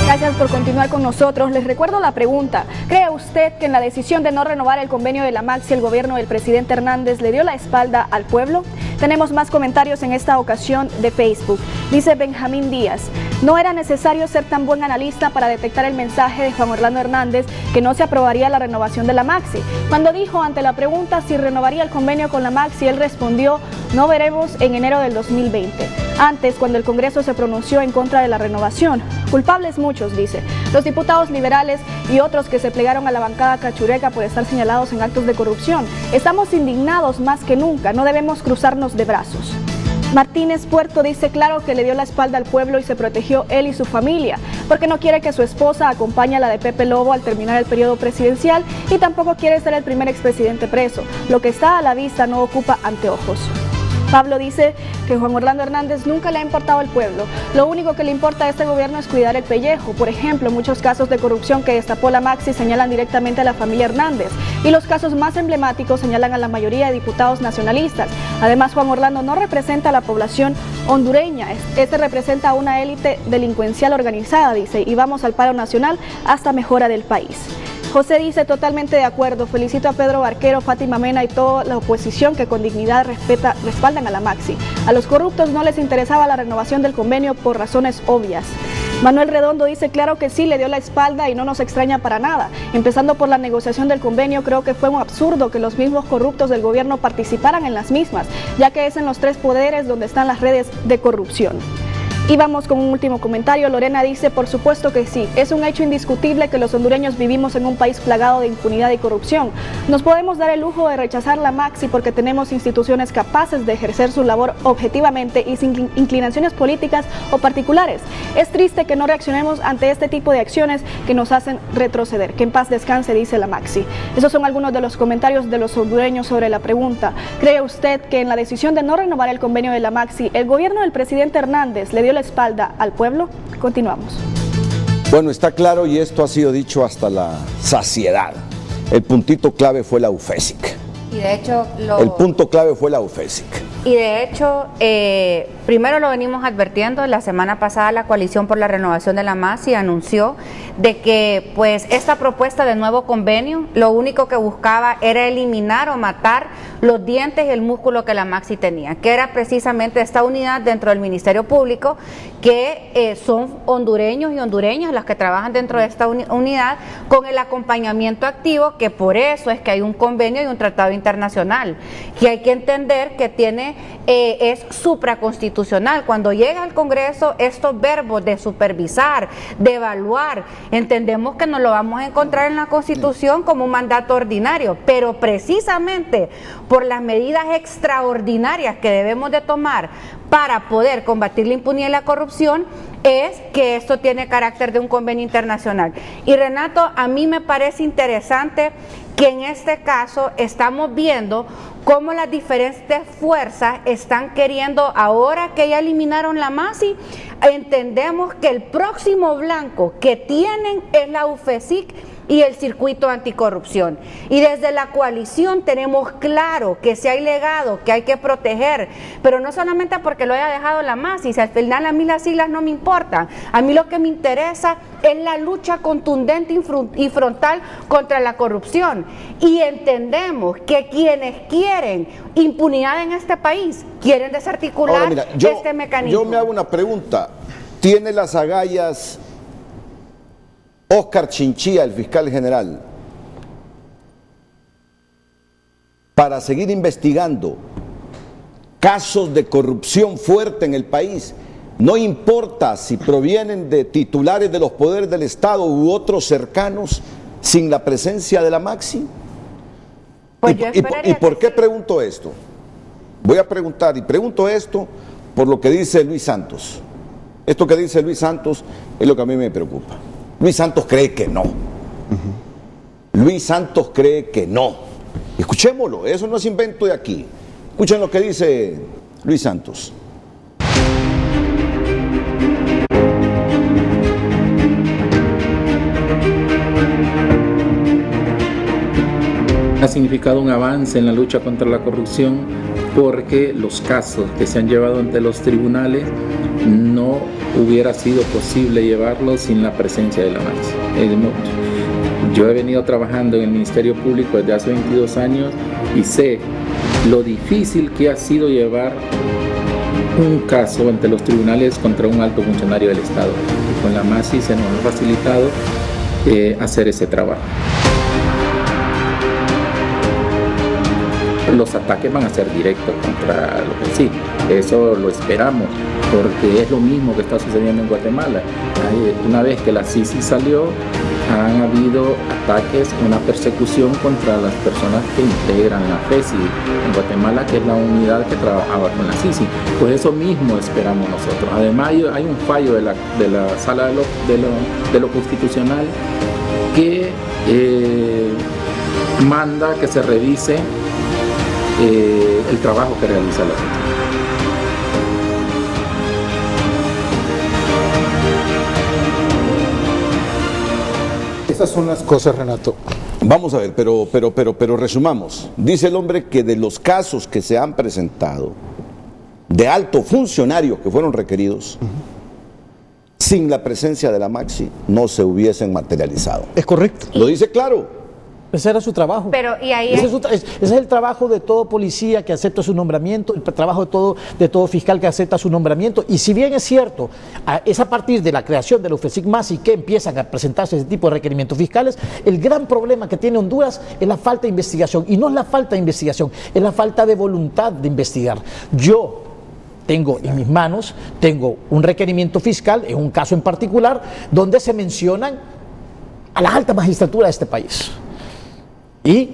Gracias por continuar con nosotros. Les recuerdo la pregunta. ¿Cree usted que en la decisión de no renovar el convenio de la Maxi, el gobierno del presidente Hernández le dio la espalda al pueblo? Tenemos más comentarios en esta ocasión de Facebook. Dice Benjamín Díaz: no era necesario ser tan buen analista para detectar el mensaje de Juan Orlando Hernández que no se aprobaría la renovación de la Maxi. Cuando dijo ante la pregunta si renovaría el convenio con la Maxi, él respondió: no veremos en enero del 2020. Antes, cuando el Congreso se pronunció en contra de la renovación. Culpables muchos, dice. Los diputados liberales y otros que se plegaron a la bancada cachureca por estar señalados en actos de corrupción. Estamos indignados más que nunca, no debemos cruzarnos de brazos. Martínez Puerto dice: claro que le dio la espalda al pueblo y se protegió él y su familia, porque no quiere que su esposa acompañe a la de Pepe Lobo al terminar el periodo presidencial y tampoco quiere ser el primer expresidente preso. Lo que está a la vista no ocupa anteojos. Pablo dice que Juan Orlando Hernández nunca le ha importado el pueblo. Lo único que le importa a este gobierno es cuidar el pellejo. Por ejemplo, muchos casos de corrupción que destapó la Maxi señalan directamente a la familia Hernández. Y los casos más emblemáticos señalan a la mayoría de diputados nacionalistas. Además, Juan Orlando no representa a la población hondureña. Este representa a una élite delincuencial organizada, dice, y vamos al paro nacional hasta mejora del país. José dice: totalmente de acuerdo, felicito a Pedro Barquero, Fátima Mena y toda la oposición que con dignidad respaldan a la Maxi. A los corruptos no les interesaba la renovación del convenio por razones obvias. Manuel Redondo dice: claro que sí, le dio la espalda y no nos extraña para nada. Empezando por la negociación del convenio, creo que fue un absurdo que los mismos corruptos del gobierno participaran en las mismas, ya que es en los tres poderes donde están las redes de corrupción. Y vamos con un último comentario. Lorena dice: por supuesto que sí, es un hecho indiscutible que los hondureños vivimos en un país plagado de impunidad y corrupción. Nos podemos dar el lujo de rechazar la Maxi porque tenemos instituciones capaces de ejercer su labor objetivamente y sin inclinaciones políticas o particulares. Es triste que no reaccionemos ante este tipo de acciones que nos hacen retroceder. Que en paz descanse, dice la Maxi. Esos son algunos de los comentarios de los hondureños sobre la pregunta. ¿Cree usted que en la decisión de no renovar el convenio de la Maxi, el gobierno del presidente Hernández le dio la espalda al pueblo? Continuamos. Bueno, está claro, y esto ha sido dicho hasta la saciedad. El puntito clave fue la UFESIC. Y de hecho el punto clave fue la UFESIC. Y de hecho, primero lo venimos advirtiendo. La semana pasada la Coalición por la Renovación de la Maxi anunció de que pues esta propuesta de nuevo convenio lo único que buscaba era eliminar o matar los dientes y el músculo que la Maxi tenía, que era precisamente esta unidad dentro del Ministerio Público, que son hondureños y hondureñas los que trabajan dentro de esta unidad, con el acompañamiento activo, que por eso es que hay un convenio y un tratado internacional, que hay que entender que es supraconstitucional. Cuando llega al Congreso, estos verbos de supervisar, de evaluar, entendemos que no lo vamos a encontrar en la Constitución como un mandato ordinario, pero precisamente por las medidas extraordinarias que debemos de tomar para poder combatir la impunidad y la corrupción, es que esto tiene carácter de un convenio internacional. Y Renato, a mí me parece interesante que en este caso estamos viendo cómo las diferentes fuerzas están queriendo, ahora que ya eliminaron la Maxi, entendemos que el próximo blanco que tienen es la UFESIC y el circuito anticorrupción. Y desde la coalición tenemos claro que si hay legado que hay que proteger, pero no solamente porque lo haya dejado la Maxi, si al final a mí las siglas no me importan, a mí lo que me interesa es la lucha contundente y frontal contra la corrupción. Y entendemos que quienes quieren impunidad en este país quieren desarticular este mecanismo. Yo me hago una pregunta. ¿Tiene las agallas Óscar Chinchilla, el fiscal general, para seguir investigando casos de corrupción fuerte en el país? No importa si provienen de titulares de los poderes del Estado u otros cercanos, sin la presencia de la Maxi? Pues yo esperaría ¿Y por que qué pregunto esto? Voy a preguntar, y pregunto esto por lo que dice Luis Santos. Esto que dice Luis Santos es lo que a mí me preocupa. Luis Santos cree que no. Luis Santos cree que no. Escuchémoslo, eso no es invento de aquí. Escuchen lo que dice Luis Santos. Ha significado un avance en la lucha contra la corrupción porque los casos que se han llevado ante los tribunales no hubiera sido posible llevarlos sin la presencia de la Maxi. Yo he venido trabajando en el Ministerio Público desde hace 22 años y sé lo difícil que ha sido llevar un caso ante los tribunales contra un alto funcionario del Estado. Y con la Maxi se nos ha facilitado hacer ese trabajo. Los ataques van a ser directos contra lo que sí, eso lo esperamos, porque es lo mismo que está sucediendo en Guatemala. Una vez que la CICI salió, han habido ataques, una persecución contra las personas que integran la FESI en Guatemala, que es la unidad que trabajaba con la CICI. Pues eso mismo esperamos nosotros. Además hay un fallo de la Sala de lo Constitucional que manda que se revise el trabajo que realiza la CICI. Estas son las cosas, Renato. Vamos a ver, pero resumamos. Dice el hombre que de los casos que se han presentado, de altos funcionarios que fueron requeridos, sin la presencia de la Maxi, no se hubiesen materializado. Es correcto. Lo dice claro. Ese era su trabajo. Pero, y ahí ese es el trabajo de todo policía que acepta su nombramiento, el trabajo de todo fiscal que acepta su nombramiento. Y si bien es cierto, es a partir de la creación de la UFESIC Maxi que empiezan a presentarse ese tipo de requerimientos fiscales, el gran problema que tiene Honduras es la falta de investigación. Y no es la falta de investigación, es la falta de voluntad de investigar. Yo tengo en mis manos, tengo un requerimiento fiscal, en un caso en particular, donde se mencionan a la alta magistratura de este país. Y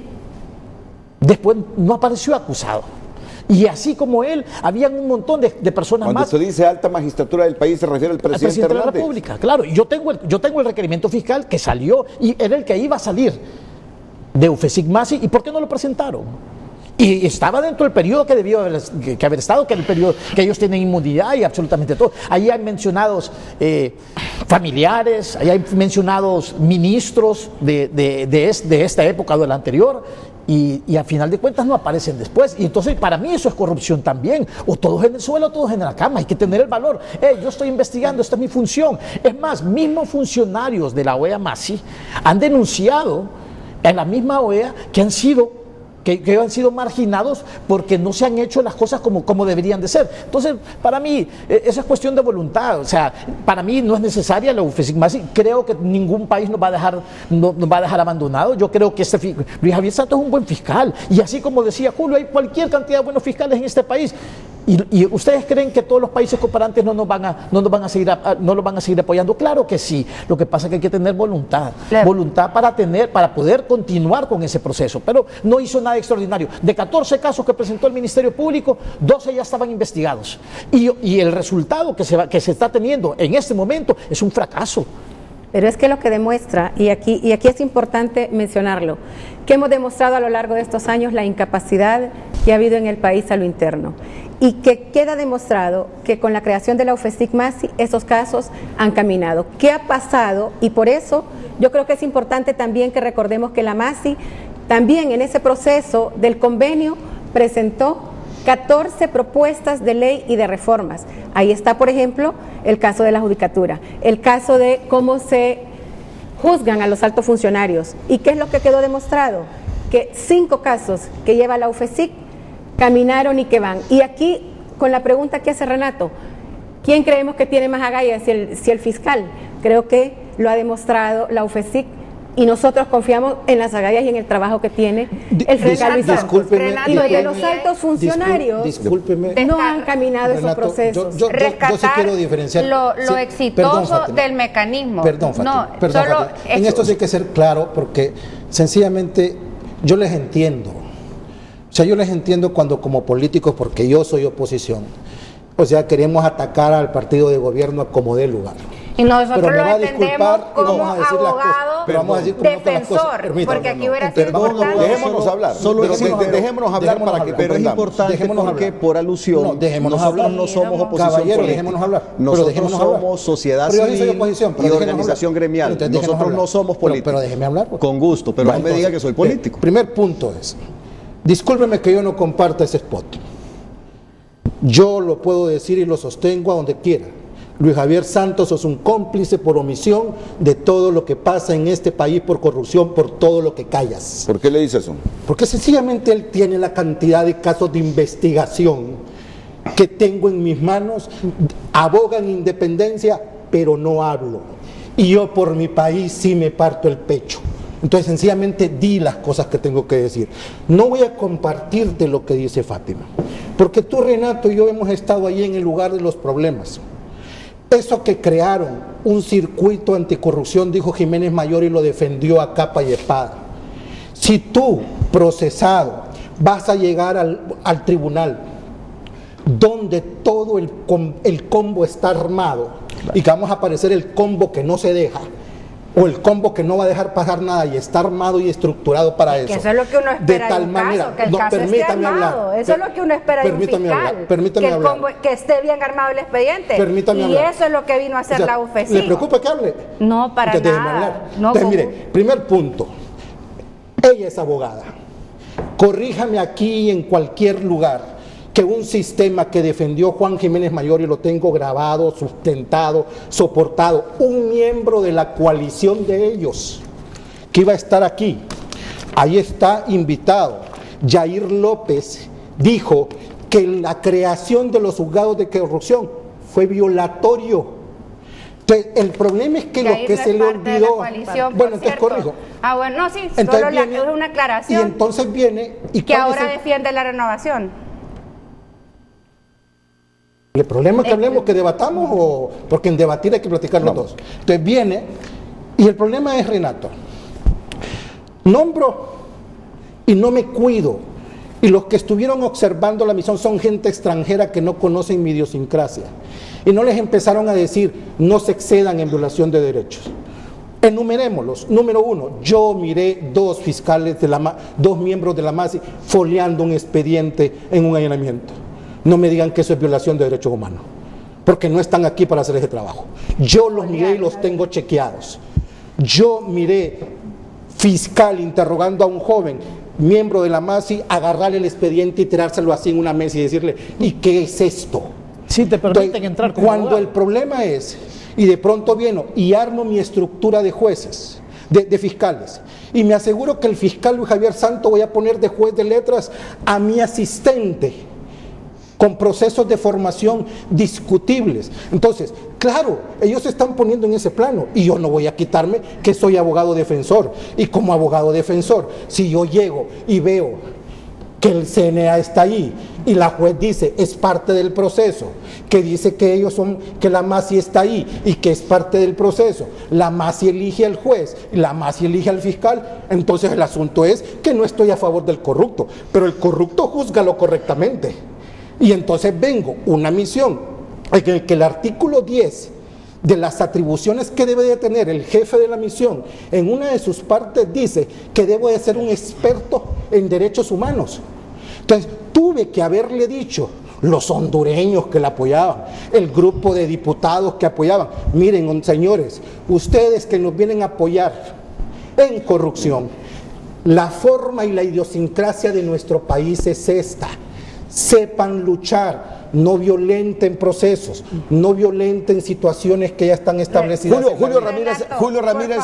después no apareció acusado. Y así como él, habían un montón de personas Cuando más. Cuando se dice alta magistratura del país, se refiere al presidente de la Hernández. República, claro. Y yo tengo el requerimiento fiscal que salió y era el que iba a salir de UFESIC Maxi. ¿Y por qué no lo presentaron? Y estaba dentro del periodo que debió haber estado, que es el periodo que ellos tienen inmunidad y absolutamente todo. Ahí hay mencionados familiares, ahí hay mencionados ministros de esta época o de la anterior, y a final de cuentas no aparecen después. Y entonces para mí eso es corrupción también. O todos en el suelo o todos en la cama. Hay que tener el valor. Yo estoy investigando, esta es mi función. Es más, mismos funcionarios de la OEA Maxi han denunciado en la misma OEA que han sido marginados porque no se han hecho las cosas como deberían de ser. Entonces, para mí, esa es cuestión de voluntad. O sea, para mí no es necesaria la UFESIC Maxi. Creo que ningún país nos va a dejar abandonados. Yo creo que Luis Javier Santos es un buen fiscal. Y así como decía Julio, hay cualquier cantidad de buenos fiscales en este país. ¿Y ustedes creen que todos los países cooperantes no lo van a seguir apoyando? Claro que sí. Lo que pasa es que hay que tener voluntad. Claro. Voluntad para poder continuar con ese proceso. Pero no hizo nada extraordinario. De 14 casos que presentó el Ministerio Público, 12 ya estaban investigados. Y el resultado que se está teniendo en este momento es un fracaso. Pero es que lo que demuestra, y aquí es importante mencionarlo, que hemos demostrado a lo largo de estos años la incapacidad que ha habido en el país a lo interno. Y que queda demostrado que con la creación de la UFESIC Maxi esos casos han caminado. ¿Qué ha pasado? Y por eso yo creo que es importante también que recordemos que la Maxi también en ese proceso del convenio presentó 14 propuestas de ley y de reformas. Ahí está, por ejemplo, el caso de la judicatura, el caso de cómo se juzgan a los altos funcionarios. ¿Y qué es lo que quedó demostrado? Que 5 casos que lleva la UFESIC caminaron y que van. Y aquí, con la pregunta que hace Renato, ¿quién creemos que tiene más agallas? Si el fiscal. Creo que lo ha demostrado la UFESIC y nosotros confiamos en las agallas y en el trabajo que tiene el fiscal Luis Santos. Discúlpeme. Y de los altos funcionarios Discúlpeme. no han caminado esos Renato, procesos. yo sí quiero diferenciar. lo Sí, exitoso Fátima. del mecanismo. Perdón, Fátima. No, Perdón, solo Fátima. En esto sí hay que ser claro porque sencillamente yo les entiendo. O sea, yo les entiendo cuando como políticos, porque yo soy oposición, o sea, queremos atacar al partido de gobierno como dé lugar. Y nosotros Pero me lo va a defendemos disculpar y como vamos a decir las cosas. abogado Pero vamos a decir cómo son las cosas. defensor, Permítame, porque aquí hubiera sido Perdón, importante. Dejémonos hablar. Dejémonos hablar para que Pero es comprendamos. importante Dejémonos porque hablar. por alusión No, dejémonos nosotros hablar. no somos oposición Caballero, política. dejémonos hablar. Pero Nosotros dejémonos hablar. somos sociedad Pero yo sí soy civil oposición, pero y déjenos organización hablar. gremial. Entonces, déjenos Nosotros no hablar. somos políticos. Pero déjeme hablar. Pues. Con gusto, pero no me diga que soy político. Primer punto es, discúlpeme que yo no comparta ese spot. Yo lo puedo decir y lo sostengo a donde quiera. Luis Javier Santos es un cómplice por omisión de todo lo que pasa en este país por corrupción, por todo lo que callas. ¿Por qué le dice eso? Porque sencillamente él tiene la cantidad de casos de investigación que tengo en mis manos, abogan independencia, pero no hablo. Y yo por mi país sí me parto el pecho. Entonces sencillamente di las cosas que tengo que decir. No voy a compartirte lo que dice Fátima, porque tú, Renato, y yo hemos estado allí en el lugar de los problemas. Eso que crearon, un circuito anticorrupción, dijo Jiménez Mayor y lo defendió a capa y espada. Si tú, procesado, vas a llegar al tribunal, donde todo el combo está armado, y que vamos a aparecer el combo que no se deja, o el combo que no va a dejar pasar nada y está armado y estructurado para eso. Que eso es lo que uno espera de tal un manera, caso, que el caso esté armado. Eso es lo que uno espera de un fiscal. Permítame hablar. Que esté bien armado el expediente. Permítame y hablar. eso es lo que vino a hacer la UFECI. ¿Le preocupa que hable? No, para Entonces, déjeme nada. hablar. No, Entonces, ¿cómo? mire, primer punto. Ella es abogada. Corríjame aquí en cualquier lugar que un sistema que defendió Juan Jiménez Mayor, y lo tengo grabado, sustentado, soportado, un miembro de la coalición de ellos, que iba a estar aquí, ahí está invitado, Yair López, dijo que la creación de los juzgados de corrupción fue violatorio. Entonces, el problema es que lo que se le olvidó, bueno, entonces corrijo. Ah, bueno, no, sí, Entonces solo viene, es una aclaración. y entonces viene y que ahora defiende la renovación. ¿El problema es que hablemos, que debatamos, o porque en debatir hay que platicar los dos? Entonces viene, y el problema es, Renato, nombro y no me cuido, y los que estuvieron observando la misión son gente extranjera que no conocen mi idiosincrasia, y no les empezaron a decir, no se excedan en violación de derechos. Enumerémoslos. Número uno, yo miré dos fiscales, dos miembros de la MASI foliando un expediente en un allanamiento. No me digan que eso es violación de derechos humanos, porque no están aquí para hacer ese trabajo. Yo los miré y los tengo chequeados. Yo miré fiscal interrogando a un joven, miembro de la MASI, agarrarle el expediente y tirárselo así en una mesa y decirle, ¿y qué es esto? Sí, te permiten Entonces, entrar como cuando abogado. el problema es, y de pronto viene y armo mi estructura de jueces, de fiscales, y me aseguro que el fiscal Luis Javier Santos voy a poner de juez de letras a mi asistente, con procesos de formación discutibles. Entonces, claro, ellos se están poniendo en ese plano, y yo no voy a quitarme que soy abogado defensor, y como abogado defensor, si yo llego y veo que el CNA está ahí y la juez dice es parte del proceso, que dice que ellos son, que la MASI está ahí y que es parte del proceso, la MASI elige al juez y la MASI elige al fiscal, entonces el asunto es que no estoy a favor del corrupto, pero el corrupto júzgalo correctamente. Y entonces vengo una misión en el que el artículo 10 de las atribuciones que debe de tener el jefe de la misión, en una de sus partes dice que debo de ser un experto en derechos humanos. Entonces tuve que haberle dicho, los hondureños que la apoyaban, el grupo de diputados que apoyaban, miren señores, ustedes que nos vienen a apoyar en corrupción, la forma y la idiosincrasia de nuestro país es esta. Sepan luchar, no violenten procesos, no violenten situaciones que ya están establecidas. Julio Ramírez.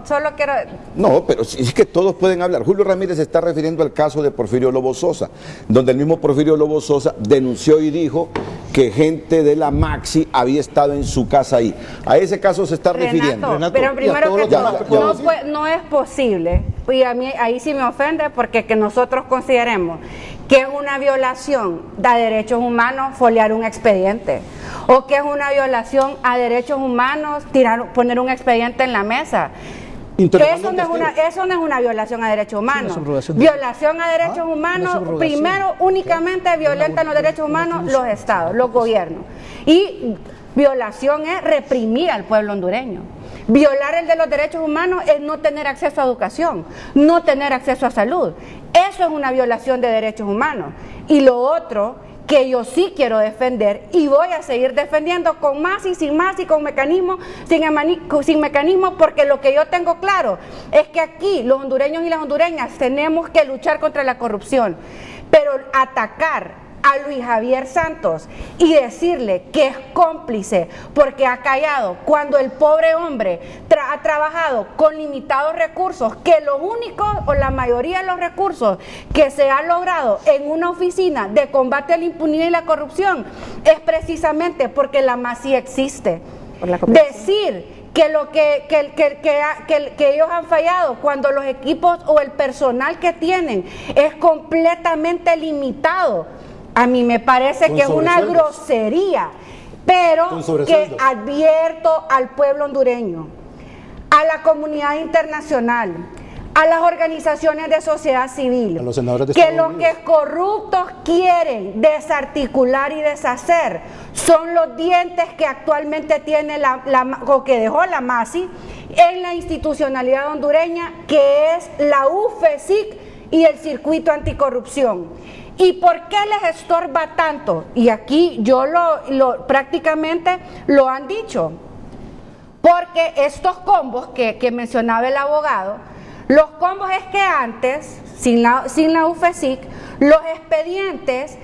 Solo quiero. No, pero sí, es que todos pueden hablar. Julio Ramírez se está refiriendo al caso de Porfirio Lobo Sosa, donde el mismo Porfirio Lobo Sosa denunció y dijo que gente de la Maxi había estado en su casa ahí. A ese caso se está refiriendo. Renato, pero primero que todo, no es posible, y a mí ahí sí me ofende, porque que nosotros consideremos que es una violación de derechos humanos foliar un expediente, o que es una violación a derechos humanos poner un expediente en la mesa. Eso no es una violación a derechos humanos. Violación a derechos humanos, primero únicamente violentan los derechos humanos los estados, los gobiernos. Y violación es reprimir al pueblo hondureño. Violar el de los derechos humanos es no tener acceso a educación, no tener acceso a salud. Eso es una violación de derechos humanos. Y lo otro que yo sí quiero defender y voy a seguir defendiendo con más y con mecanismos, sin mecanismos, porque lo que yo tengo claro es que aquí los hondureños y las hondureñas tenemos que luchar contra la corrupción, pero atacar a Luis Javier Santos y decirle que es cómplice porque ha callado cuando el pobre hombre ha trabajado con limitados recursos, que los únicos o la mayoría de los recursos que se ha logrado en una oficina de combate a la impunidad y la corrupción es precisamente porque la MASI existe. Decir que ellos han fallado cuando los equipos o el personal que tienen es completamente limitado, a mí me parece que es una grosería, pero que advierto al pueblo hondureño, a la comunidad internacional, a las organizaciones de sociedad civil, que los que corruptos quieren desarticular y deshacer son los dientes que actualmente tiene o que dejó la MASI en la institucionalidad hondureña, que es la UFESIC y el circuito anticorrupción. ¿Y por qué les estorba tanto? Y aquí yo prácticamente lo han dicho. Porque estos combos que mencionaba el abogado, los combos es que antes, sin la UFESIC, los expedientes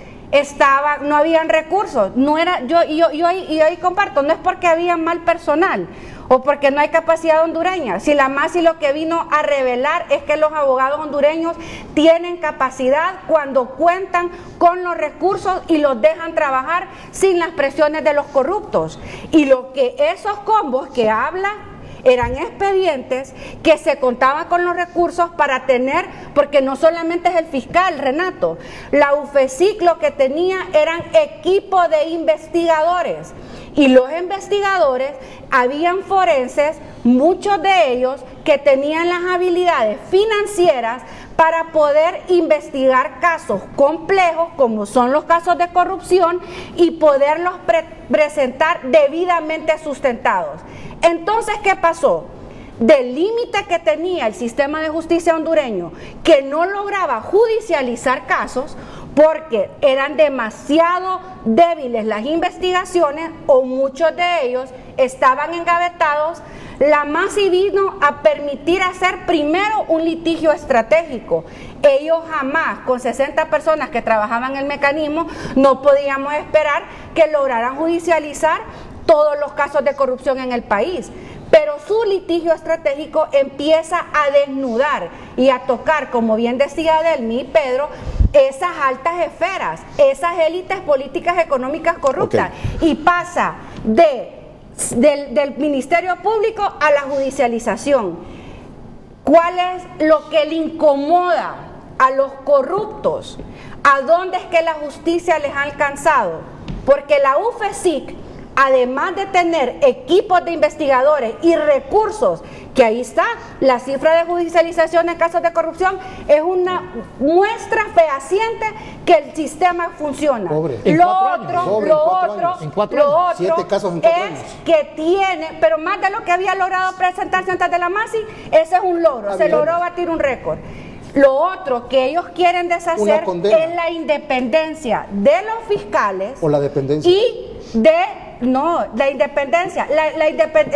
no habían recursos. No era, yo ahí comparto, no es porque había mal personal o porque no hay capacidad hondureña. Si la MASI lo que vino a revelar es que los abogados hondureños tienen capacidad cuando cuentan con los recursos y los dejan trabajar sin las presiones de los corruptos. Y lo que esos combos que habla eran expedientes que se contaban con los recursos para tener, porque no solamente es el fiscal, Renato, la UFESIC lo que tenía eran equipo de investigadores, y los investigadores, habían forenses, muchos de ellos que tenían las habilidades financieras para poder investigar casos complejos como son los casos de corrupción y poderlos presentar debidamente sustentados. Entonces, ¿qué pasó? Del límite que tenía el sistema de justicia hondureño, que no lograba judicializar casos porque eran demasiado débiles las investigaciones o muchos de ellos estaban engavetados, la MASI vino a permitir hacer primero un litigio estratégico. Ellos jamás, con 60 personas que trabajaban en el mecanismo, no podíamos esperar que lograran judicializar todos los casos de corrupción en el país. Pero su litigio estratégico empieza a desnudar y a tocar, como bien decía Delmi y Pedro, esas altas esferas, esas élites políticas económicas corruptas, y pasa del Ministerio Público a la judicialización. ¿Cuál es lo que le incomoda a los corruptos? ¿A dónde es que la justicia les ha alcanzado? Porque la UFESIC, además de tener equipos de investigadores y recursos, que ahí está, la cifra de judicialización en casos de corrupción es una muestra fehaciente que el sistema funciona. Lo otro es que tiene, pero más de lo que había logrado presentarse antes de la MASI, ese es un logro, se logró batir un récord. Lo otro que ellos quieren deshacer es la independencia de los fiscales o la dependencia la independencia,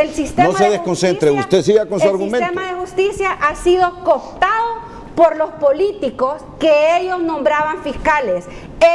el sistema no se desconcentre, usted siga con su argumento. El sistema de justicia ha sido cooptado por los políticos que ellos nombraban fiscales,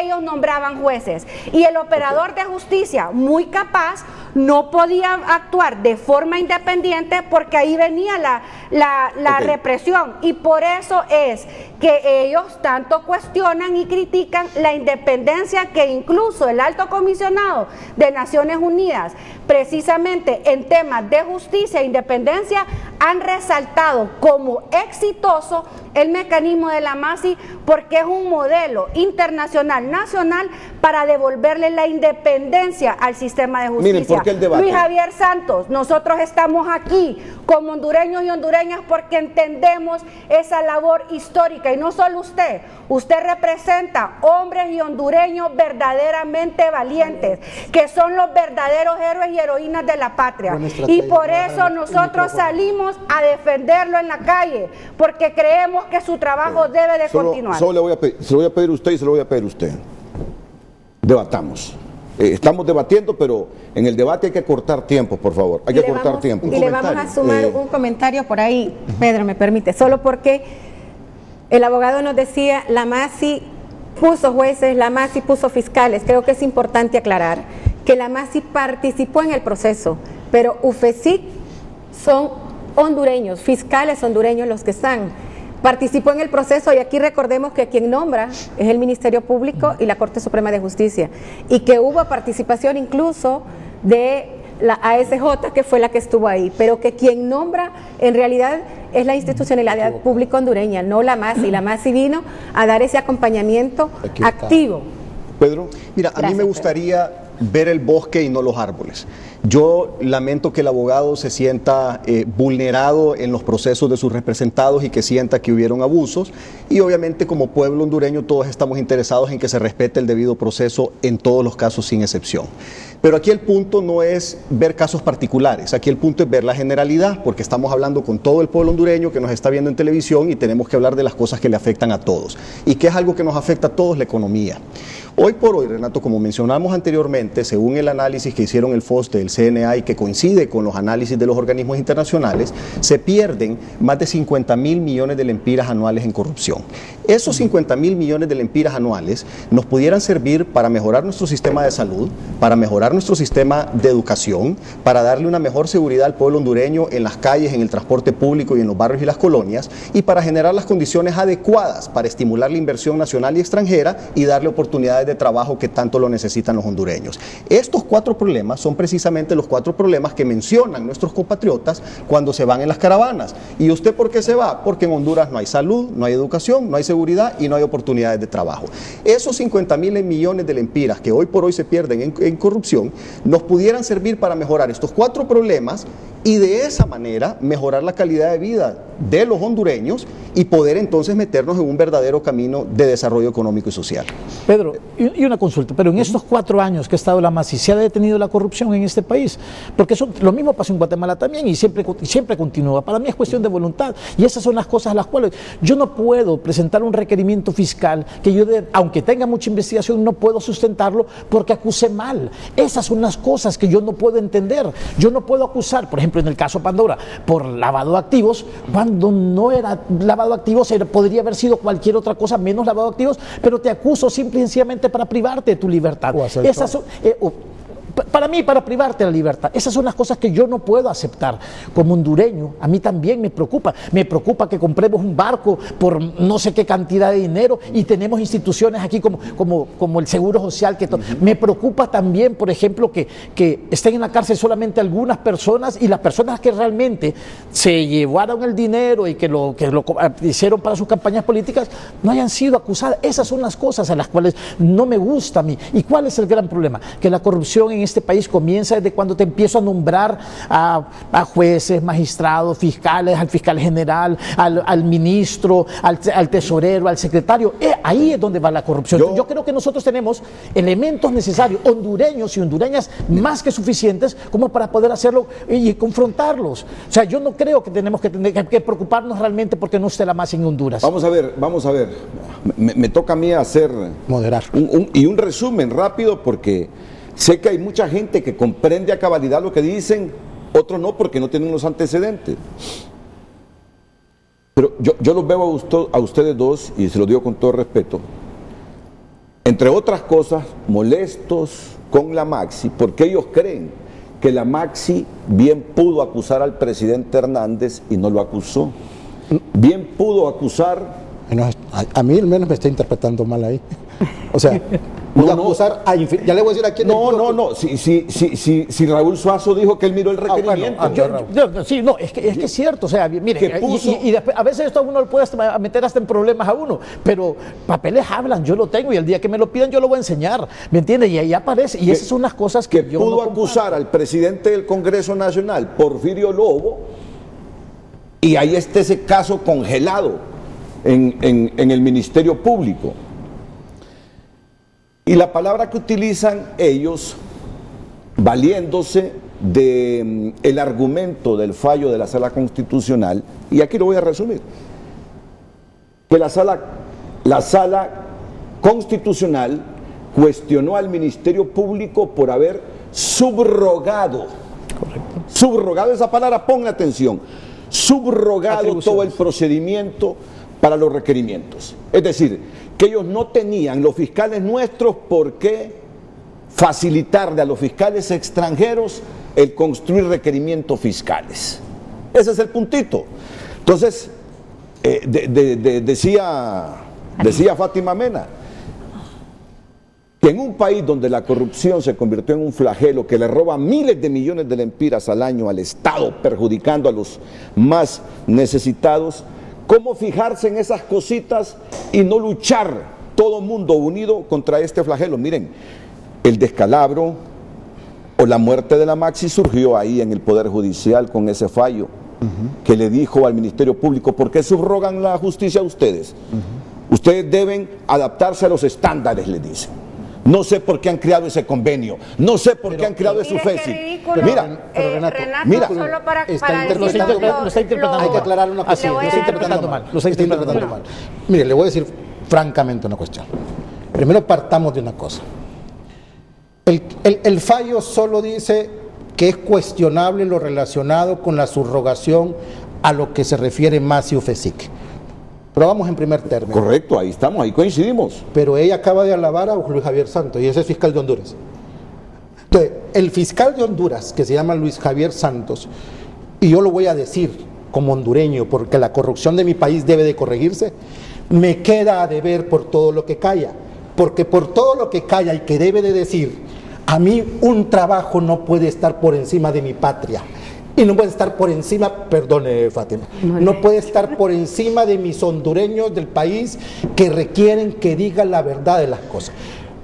ellos nombraban jueces, y el operador de justicia muy capaz no podía actuar de forma independiente porque ahí venía la represión, y por eso es que ellos tanto cuestionan y critican la independencia que incluso el Alto Comisionado de Naciones Unidas, precisamente en temas de justicia e independencia, han resaltado como exitoso el mecanismo de la MASI, porque es un modelo internacional, nacional, para devolverle la independencia al sistema de justicia. Miren, ¿por qué el debate? Luis Javier Santos, nosotros estamos aquí como hondureños y hondureñas porque entendemos esa labor histórica, y no solo usted representa hombres y hondureños verdaderamente valientes, que son los verdaderos héroes y heroínas de la patria, y por eso nosotros salimos a defenderlo en la calle, porque creemos que su trabajo debe de continuar. Se lo voy a pedir a usted y se lo voy a pedir a usted. Debatamos. Estamos debatiendo, pero en el debate hay que cortar tiempo, por favor. Hay que cortar tiempo. Y le vamos a sumar un comentario por ahí, Pedro, me permite, solo porque el abogado nos decía, la MASI puso jueces, la MASI puso fiscales. Creo que es importante aclarar que la MASI participó en el proceso, pero UFESIC son hondureños, fiscales hondureños los que están. Participó en el proceso, y aquí recordemos que quien nombra es el Ministerio Público y la Corte Suprema de Justicia, y que hubo participación incluso de la ASJ, que fue la que estuvo ahí, pero que quien nombra en realidad es la institucionalidad pública hondureña, no la MASI. La MASI vino a dar ese acompañamiento activo. Pedro. Mira, a mí me gustaría ver el bosque y no los árboles. Yo lamento que el abogado se sienta vulnerado en los procesos de sus representados y que sienta que hubieron abusos, y obviamente como pueblo hondureño todos estamos interesados en que se respete el debido proceso en todos los casos sin excepción. Pero aquí el punto no es ver casos particulares, aquí el punto es ver la generalidad, porque estamos hablando con todo el pueblo hondureño que nos está viendo en televisión, y tenemos que hablar de las cosas que le afectan a todos. ¿Y qué es algo que nos afecta a todos? La economía. Hoy por hoy, Renato, como mencionamos anteriormente, según el análisis que hicieron el FOSDE, el CNA, y que coincide con los análisis de los organismos internacionales, se pierden más de 50.000 millones de lempiras anuales en corrupción. Esos 50.000 millones de lempiras anuales nos pudieran servir para mejorar nuestro sistema de salud, para mejorar nuestro sistema de educación, para darle una mejor seguridad al pueblo hondureño en las calles, en el transporte público y en los barrios y las colonias, y para generar las condiciones adecuadas para estimular la inversión nacional y extranjera y darle oportunidades de trabajo que tanto lo necesitan los hondureños. Estos 4 problemas son precisamente los 4 problemas que mencionan nuestros compatriotas cuando se van en las caravanas. ¿Y usted por qué se va? Porque en Honduras no hay salud, no hay educación, no hay seguridad y no hay oportunidades de trabajo. Esos 50.000 millones de lempiras que hoy por hoy se pierden en corrupción nos pudieran servir para mejorar estos 4 problemas, y de esa manera mejorar la calidad de vida de los hondureños y poder entonces meternos en un verdadero camino de desarrollo económico y social. Pedro, y una consulta, pero en estos 4 años que ha estado la MASI, ¿se ha detenido la corrupción en este país? Porque eso, lo mismo pasó en Guatemala también, y siempre continúa. Para mí es cuestión de voluntad, y esas son las cosas a las cuales yo no puedo presentar un requerimiento fiscal que yo, aunque tenga mucha investigación, no puedo sustentarlo porque acuse mal. Esas son las cosas que yo no puedo entender. Yo no puedo acusar, por ejemplo, en el caso Pandora, por lavado de activos, cuando no era lavado de activos, podría haber sido cualquier otra cosa menos lavado de activos, pero te acuso simple y sencillamente para privarte de tu libertad. Esas son, para mí, para privarte de la libertad. Esas son las cosas que yo no puedo aceptar. Como hondureño, a mí también me preocupa. Me preocupa que compremos un barco por no sé qué cantidad de dinero y tenemos instituciones aquí como el Seguro Social. Me preocupa también, por ejemplo, que estén en la cárcel solamente algunas personas, y las personas que realmente se llevaron el dinero y que lo hicieron para sus campañas políticas no hayan sido acusadas. Esas son las cosas a las cuales no me gusta a mí. ¿Y cuál es el gran problema? Que la corrupción en este país comienza desde cuando te empiezo a nombrar a jueces, magistrados, fiscales, al fiscal general, al ministro, al tesorero, al secretario. Ahí es donde va la corrupción. Yo creo que nosotros tenemos elementos necesarios, hondureños y hondureñas más que suficientes como para poder hacerlo y confrontarlos. O sea, yo no creo que tenemos que preocuparnos realmente porque no esté la MASI en Honduras. Vamos a ver. Me toca a mí hacer moderar un resumen rápido, porque sé que hay mucha gente que comprende a cabalidad lo que dicen, otros no, porque no tienen los antecedentes. Pero yo los veo a ustedes dos, y se lo digo con todo respeto, entre otras cosas, molestos con la MASI, porque ellos creen que la Maxi bien pudo acusar al presidente Hernández y no lo acusó. Bien pudo acusar... A mí al menos me está interpretando mal ahí. O sea, pudo acusar a ya le voy a decir a quién. No. Si Raúl Suazo dijo que él miró el requerimiento. Sí, no, es que es cierto. O sea, mire, y después, a veces esto a uno lo puede meter hasta en problemas a uno, pero papeles hablan, yo lo tengo y el día que me lo pidan yo lo voy a enseñar, ¿me entiende? Y ahí aparece, y esas son unas cosas que yo pudo acusar al presidente del Congreso Nacional, Porfirio Lobo, y ahí está ese caso congelado en el Ministerio Público. Y la palabra que utilizan ellos, valiéndose del argumento del fallo de la Sala Constitucional, y aquí lo voy a resumir, que la Sala Constitucional cuestionó al Ministerio Público por haber subrogado, subrogado, esa palabra, ponle atención, subrogado todo el procedimiento para los requerimientos. Es decir, que ellos no tenían, los fiscales nuestros, por qué facilitarle a los fiscales extranjeros el construir requerimientos fiscales. Ese es el puntito. Entonces, decía Fátima Mena, que en un país donde la corrupción se convirtió en un flagelo que le roba miles de millones de lempiras al año al Estado, perjudicando a los más necesitados, ¿cómo fijarse en esas cositas y no luchar todo mundo unido contra este flagelo? Miren, el descalabro o la muerte de la Maxi surgió ahí en el Poder Judicial con ese fallo que le dijo al Ministerio Público: ¿por qué subrogan la justicia a ustedes? Ustedes deben adaptarse a los estándares, le dicen. No sé por qué han creado ese convenio, no sé por qué han creado ese FESI. Mira, Renato, solo para lo está interpretando. Hay que aclarar una cosa. Lo está interpretando mal. Mire, le voy a decir francamente una cuestión. Primero partamos de una cosa. El fallo solo dice que es cuestionable lo relacionado con la subrogación a lo que se refiere Maxi o FESIC. Pero vamos en primer término. Correcto, ahí estamos, ahí coincidimos. Pero ella acaba de alabar a Luis Javier Santos, y ese es fiscal de Honduras. Entonces, el fiscal de Honduras, que se llama Luis Javier Santos, y yo lo voy a decir como hondureño, porque la corrupción de mi país debe de corregirse, me queda a deber por todo lo que calla. Porque por todo lo que calla y que debe de decir, a mí un trabajo no puede estar por encima de mi patria. Y no puede estar por encima, perdone Fátima, no puede estar por encima de mis hondureños del país que requieren que diga la verdad de las cosas.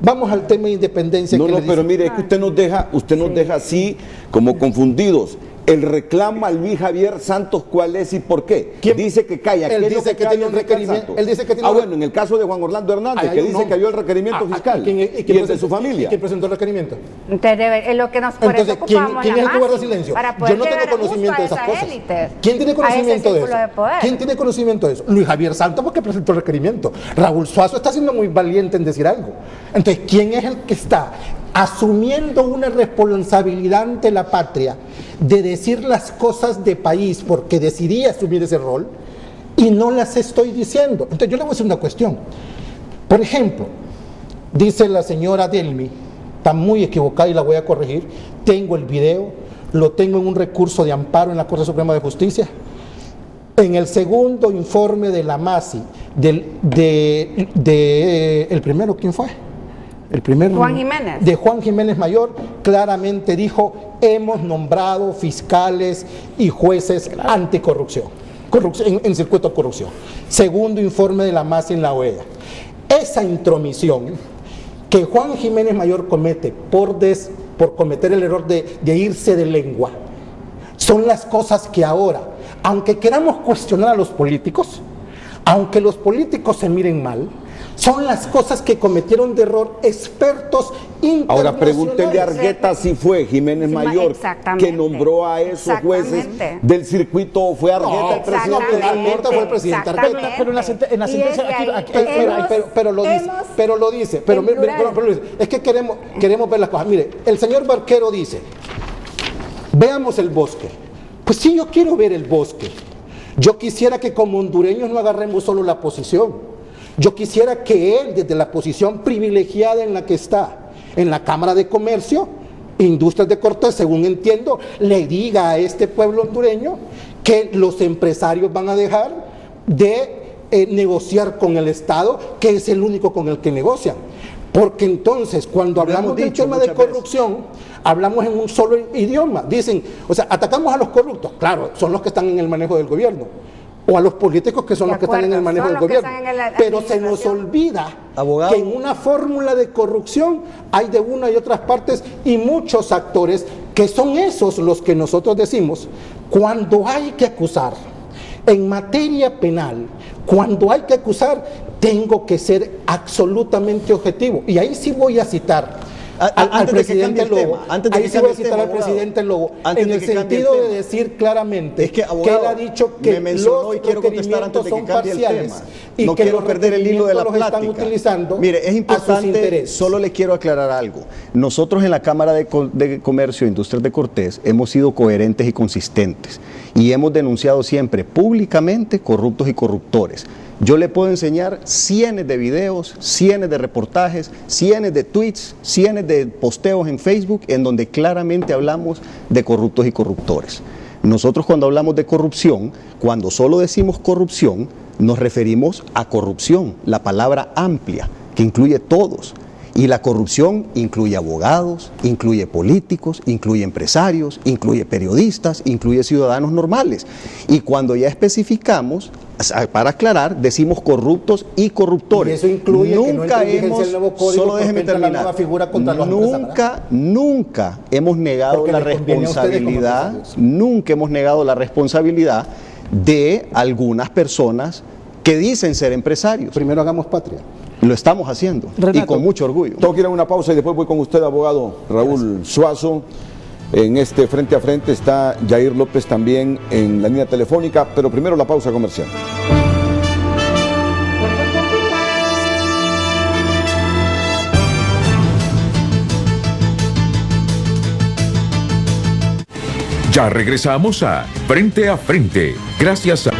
Vamos al tema de independencia. No, pero mire, es que usted nos deja así como confundidos. El reclamo a Luis Javier Santos, ¿cuál es y por qué? Dice que calla. Él dice que tiene un requerimiento. Bueno, en el caso de Juan Orlando Hernández, que dice que había el requerimiento fiscal y el de su familia. ¿Quién presentó el requerimiento? Es lo que nos por entonces, eso ocupamos. ¿quién es el que guarda silencio? Yo no tengo conocimiento de esas cosas. ¿Quién tiene conocimiento de eso? ¿Quién tiene conocimiento de eso? Luis Javier Santos, porque presentó el requerimiento. Raúl Suazo está siendo muy valiente en decir algo. Entonces, ¿quién es el que está asumiendo una responsabilidad ante la patria de decir las cosas de país porque decidí asumir ese rol y no las estoy diciendo? Entonces yo le voy a decir una cuestión. Por ejemplo, dice la señora Delmi, está muy equivocada y la voy a corregir, tengo el video, lo tengo en un recurso de amparo en la Corte Suprema de Justicia. En el segundo informe de la MASI, el primero, ¿quién fue? El primero, Juan Jiménez. De Juan Jiménez Mayor, claramente dijo: hemos nombrado fiscales y jueces anticorrupción, en circuito de corrupción. Segundo informe de la MASI en la OEA. Esa intromisión que Juan Jiménez Mayor comete por cometer el error de irse de lengua, son las cosas que ahora, aunque queramos cuestionar a los políticos, aunque los políticos se miren mal, son las cosas que cometieron de error expertos internacionales. Ahora pregúntenle a Argueta si fue Jiménez Mayor que nombró a esos jueces del circuito, o fue Argueta el presidente. Finalmente fue el presidente Argueta. Pero en la sentencia pero lo dice. Es que queremos ver las cosas. Mire, el señor Barquero dice: veamos el bosque. Pues sí, yo quiero ver el bosque. Yo quisiera que como hondureños no agarremos solo la posición. Yo quisiera que él, desde la posición privilegiada en la que está, en la Cámara de Comercio, Industrias de Cortés, según entiendo, le diga a este pueblo hondureño que los empresarios van a dejar de negociar con el Estado, que es el único con el que negocian. Porque entonces, cuando hablamos del tema de corrupción, hablamos en un solo idioma. Dicen, o sea, atacamos a los corruptos. Claro, son los que están en el manejo del gobierno. O a los políticos, que son los que están en el manejo del gobierno. Pero se nos olvida que en una fórmula de corrupción hay de una y otras partes y muchos actores que son esos los que nosotros decimos, cuando hay que acusar, en materia penal, cuando hay que acusar, tengo que ser absolutamente objetivo. Y ahí sí voy a citar al presidente Lobo. Ahí sí voy a citar al presidente Lobo, en el sentido de decir claramente que él ha dicho que los requerimientos son parciales y que los perder el hilo de la los están utilizando. Mire, es importante, solo le quiero aclarar algo. Nosotros en la Cámara de Comercio e Industrias de Cortés hemos sido coherentes y consistentes y hemos denunciado siempre públicamente corruptos y corruptores. Yo le puedo enseñar cientos de videos, cientos de reportajes, cientos de tweets, cientos de posteos en Facebook en donde claramente hablamos de corruptos y corruptores. Nosotros cuando hablamos de corrupción, cuando solo decimos corrupción, nos referimos a corrupción, la palabra amplia, que incluye todos. Y la corrupción incluye abogados, incluye políticos, incluye empresarios, incluye periodistas, incluye ciudadanos normales. Y cuando ya especificamos, para aclarar, decimos corruptos y corruptores. Y eso incluye nunca que no hemos, el nuevo código, solo déjeme terminar, la nueva figura contra nunca hemos negado la responsabilidad, nunca hemos negado la responsabilidad de algunas personas que dicen ser empresarios. Primero hagamos patria. Lo estamos haciendo, Renato, y con mucho orgullo. Tengo que ir a una pausa y después voy con usted, abogado Raúl Suazo. En este frente a frente está Jair López también en la línea telefónica, pero primero la pausa comercial. Ya regresamos a Frente a Frente, gracias a...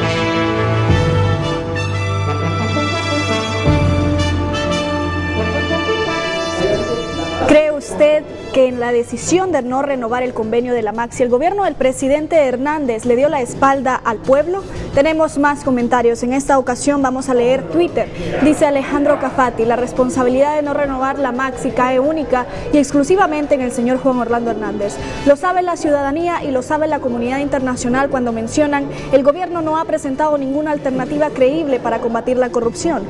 ¿Cree usted que en la decisión de no renovar el convenio de la Maxi, el gobierno del presidente Hernández le dio la espalda al pueblo? Tenemos más comentarios. En esta ocasión vamos a leer Twitter. Dice Alejandro Cafati, la responsabilidad de no renovar la Maxi cae única y exclusivamente en el señor Juan Orlando Hernández. Lo sabe la ciudadanía y lo sabe la comunidad internacional cuando mencionan el gobierno no ha presentado ninguna alternativa creíble para combatir la corrupción.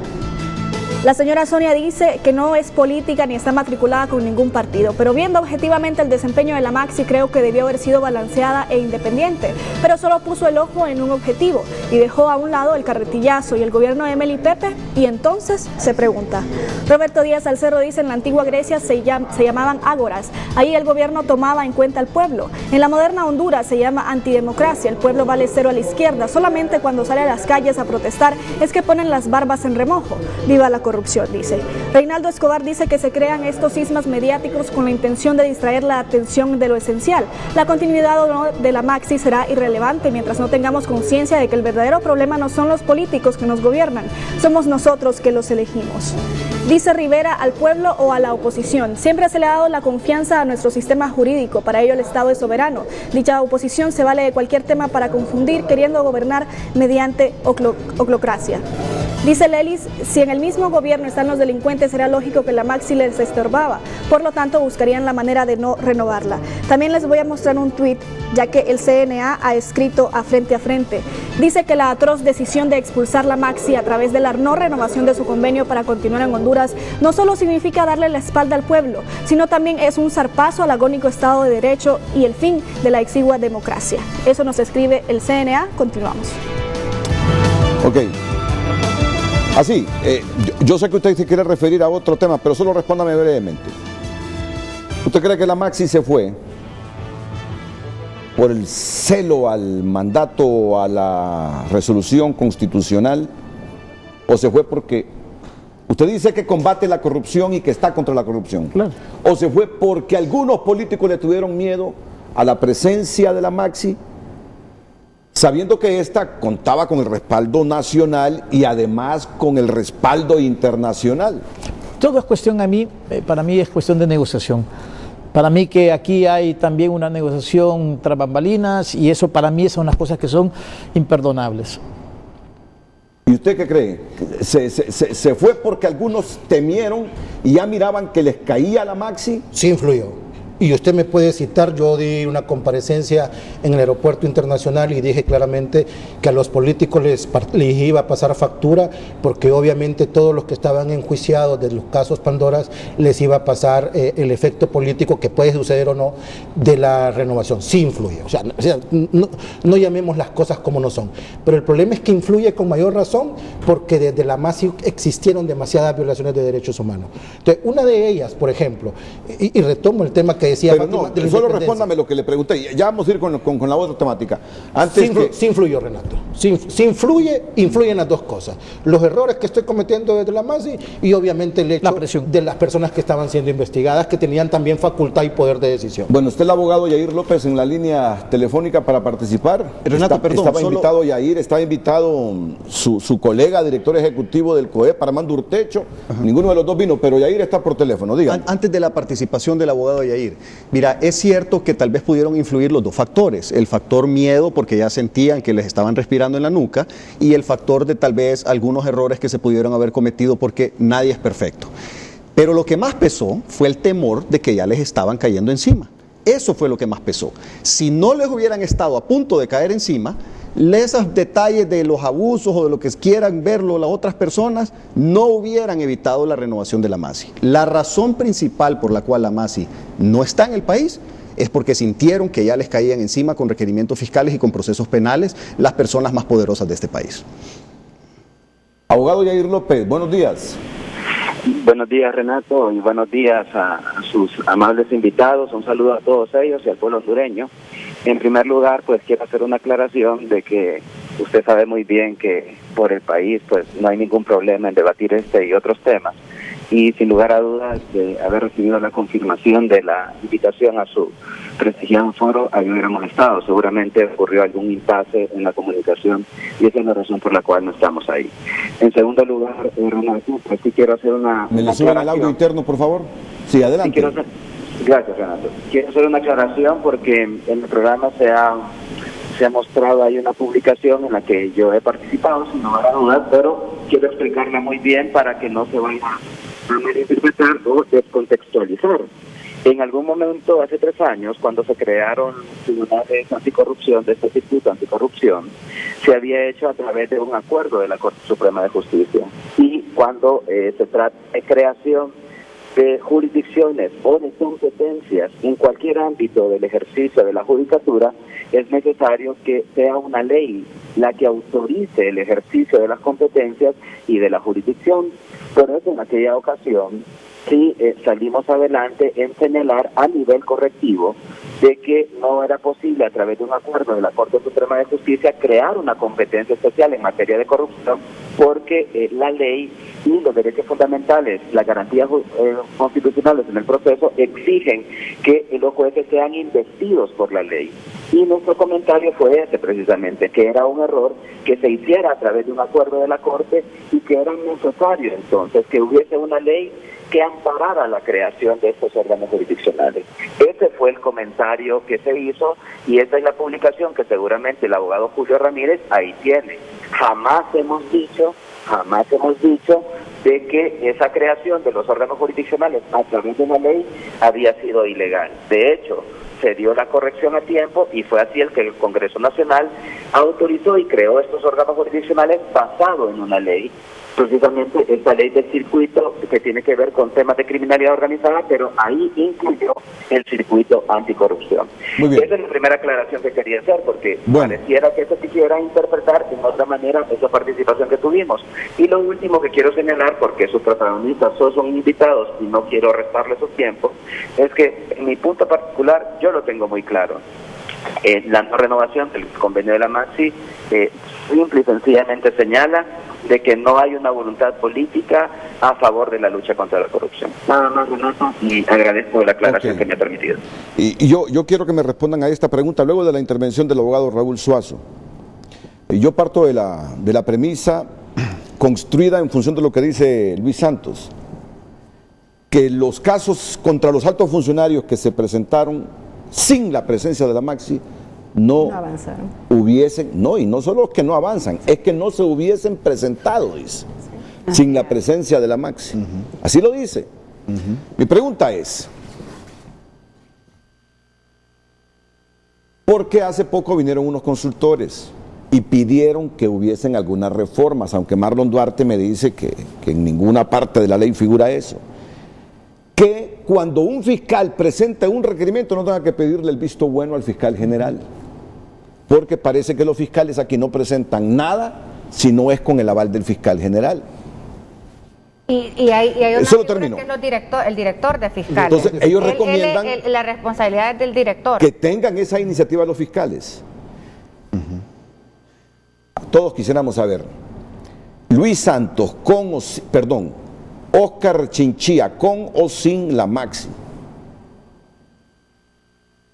La señora Sonia dice que no es política ni está matriculada con ningún partido, pero viendo objetivamente el desempeño de la Maxi creo que debió haber sido balanceada e independiente, pero solo puso el ojo en un objetivo y dejó a un lado el carretillazo y el gobierno de Meli Pepe, y entonces se pregunta. Roberto Díaz Alcerro dice en la antigua Grecia se llamaban ágoras, ahí el gobierno tomaba en cuenta al pueblo. En la moderna Honduras se llama antidemocracia, el pueblo vale cero a la izquierda, solamente cuando sale a las calles a protestar es que ponen las barbas en remojo. Viva la corrupción, dice. Reinaldo Escobar dice que se crean estos sismas mediáticos con la intención de distraer la atención de lo esencial. La continuidad o no de la Maxi será irrelevante mientras no tengamos conciencia de que el verdadero problema no son los políticos que nos gobiernan, somos nosotros que los elegimos. Dice Rivera, al pueblo o a la oposición. Siempre se le ha dado la confianza a nuestro sistema jurídico, para ello el Estado es soberano. Dicha oposición se vale de cualquier tema para confundir, queriendo gobernar mediante oclocracia. Dice Lelis, si en el mismo gobierno están los delincuentes, será lógico que la Maxi les estorbaba, por lo tanto buscarían la manera de no renovarla. También les voy a mostrar un tuit, ya que el CNA ha escrito a Frente. Dice que la atroz decisión de expulsar la Maxi a través de la no renovación de su convenio para continuar en Honduras no solo significa darle la espalda al pueblo, sino también es un zarpazo al agónico Estado de Derecho y el fin de la exigua democracia. Eso nos escribe el CNA. Continuamos. Ok. Así, yo sé que usted se quiere referir a otro tema, pero solo respóndame brevemente. ¿Usted cree que la Maxi se fue por el celo al mandato, a la resolución constitucional, o se fue porque usted dice que combate la corrupción y que está contra la corrupción? Claro. ¿O se fue porque algunos políticos le tuvieron miedo a la presencia de la Maxi, sabiendo que ésta contaba con el respaldo nacional y además con el respaldo internacional? Todo es cuestión para mí es cuestión de negociación. Para mí que aquí hay también una negociación tras bambalinas y eso para mí son unas cosas que son imperdonables. ¿Y usted qué cree? ¿Se fue porque algunos temieron y ya miraban que les caía la Maxi? Sí influyó. Y usted me puede citar, yo di una comparecencia en el aeropuerto internacional y dije claramente que a los políticos les iba a pasar factura porque obviamente todos los que estaban enjuiciados de los casos Pandoras les iba a pasar el efecto político que puede suceder o no de la renovación. Sí influye, o sea, no llamemos las cosas como no son, pero el problema es que influye con mayor razón porque desde la MASI existieron demasiadas violaciones de derechos humanos. Entonces, una de ellas, por ejemplo, y retomo el tema que decía pero Fátima, no, solo respóndame lo que le pregunté, ya vamos a ir con la otra temática. Antes sí influyó, Renato, sí influyen las dos cosas, los errores que estoy cometiendo desde la MASI y obviamente el hecho de las personas que estaban siendo investigadas, que tenían también facultad y poder de decisión. Bueno, está el abogado Yair López en la línea telefónica para participar. Renato, estaba invitado Yair, estaba invitado su colega, director ejecutivo del COEP, Armando Urtecho. Ninguno de los dos vino, pero Yair está por teléfono, dígame. Antes de la participación del abogado Yair, mira, es cierto que tal vez pudieron influir los dos factores, el factor miedo porque ya sentían que les estaban respirando en la nuca y el factor de tal vez algunos errores que se pudieron haber cometido porque nadie es perfecto. Pero lo que más pesó fue el temor de que ya les estaban cayendo encima. Eso fue lo que más pesó. Si no les hubieran estado a punto de caer encima, esos detalles de los abusos o de lo que quieran verlo las otras personas no hubieran evitado la renovación de la MASI. La razón principal por la cual la MASI no está en el país es porque sintieron que ya les caían encima con requerimientos fiscales y con procesos penales las personas más poderosas de este país. Abogado Yair López, buenos días. Buenos días, Renato, y buenos días a sus amables invitados. Un saludo a todos ellos y al pueblo hondureño. En primer lugar, pues quiero hacer una aclaración de que usted sabe muy bien que por el país pues no hay ningún problema en debatir este y otros temas. Y sin lugar a dudas, de haber recibido la confirmación de la invitación a su prestigiado foro, ahí hubiéramos estado. Seguramente ocurrió algún impasse en la comunicación y esa es la razón por la cual no estamos ahí. En segundo lugar, Renato, pues sí quiero hacer una... ¿Me le suben el audio interno, por favor? Sí, adelante. Sí, gracias, Renato. Quiero hacer una aclaración porque en el programa se ha mostrado ahí una publicación en la que yo he participado, sin lugar a dudas, pero quiero explicarla muy bien para que no se vaya a malinterpretar o descontextualizar. En algún momento, hace 3 años, cuando se crearon tribunales anticorrupción, de este circuito anticorrupción, se había hecho a través de un acuerdo de la Corte Suprema de Justicia. Y cuando se trata de creación de jurisdicciones o de competencias en cualquier ámbito del ejercicio de la judicatura, es necesario que sea una ley la que autorice el ejercicio de las competencias y de la jurisdicción. Por eso, en aquella ocasión, sí salimos adelante en señalar a nivel correctivo de que no era posible a través de un acuerdo de la Corte Suprema de Justicia crear una competencia especial en materia de corrupción porque la ley y los derechos fundamentales, las garantías constitucionales en el proceso exigen que los jueces sean investidos por la ley. Y nuestro comentario fue ese precisamente, que era un error que se hiciera a través de un acuerdo de la Corte y que era necesario entonces que hubiese una ley que amparara la creación de estos órganos jurisdiccionales. Ese fue el comentario que se hizo y esta es la publicación que seguramente el abogado Julio Ramírez ahí tiene. Jamás hemos dicho de que esa creación de los órganos jurisdiccionales a través de una ley había sido ilegal. De hecho, se dio la corrección a tiempo y fue así el que el Congreso Nacional autorizó y creó estos órganos jurisdiccionales basado en una ley, precisamente esta ley del circuito que tiene que ver con temas de criminalidad organizada, pero ahí incluyó el circuito anticorrupción. Esa es la primera aclaración que quería hacer, porque pareciera que se quisiera interpretar de otra manera esa participación que tuvimos. Y lo último que quiero señalar, porque sus protagonistas son invitados y no quiero restarles su tiempo, es que en mi punto particular yo lo tengo muy claro. La no renovación del convenio de la MASI simple y sencillamente señala de que no hay una voluntad política a favor de la lucha contra la corrupción. Nada más, Renato, y agradezco la aclaración que me ha permitido. Y yo quiero que me respondan a esta pregunta luego de la intervención del abogado Raúl Suazo. Yo parto de la premisa construida en función de lo que dice Luis Santos, que los casos contra los altos funcionarios que se presentaron sin la presencia de la Maxi no avanzaron. Y no solo que no avanzan, es que no se hubiesen presentado, dice, sin la presencia de la Maxi. Así lo dice. Mi pregunta es, ¿por qué hace poco vinieron unos consultores y pidieron que hubiesen algunas reformas? Aunque Marlon Duarte me dice que en ninguna parte de la ley figura eso. Que cuando un fiscal presenta un requerimiento no tenga que pedirle el visto bueno al fiscal general. Porque parece que los fiscales aquí no presentan nada si no es con el aval del fiscal general. Y hay una Eso lo figura termino. que es el director de fiscales. Entonces, ellos recomiendan la responsabilidad es del director. que tengan esa iniciativa los fiscales. Todos quisiéramos saber, Luis Santos Óscar Chinchilla, con o sin la Maxi,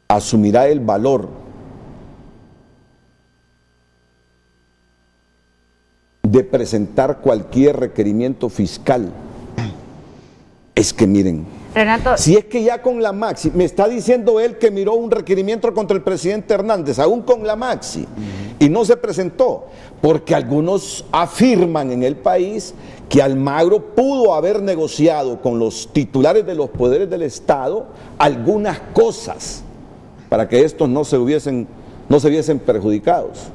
asumirá el valor de presentar cualquier requerimiento fiscal. Es que miren, Renato, si es que ya con la Maxi, me está diciendo él que miró un requerimiento contra el presidente Hernández, aún con la Maxi, y no se presentó, porque algunos afirman en el país que Almagro pudo haber negociado con los titulares de los poderes del Estado algunas cosas para que estos no se viesen perjudicados.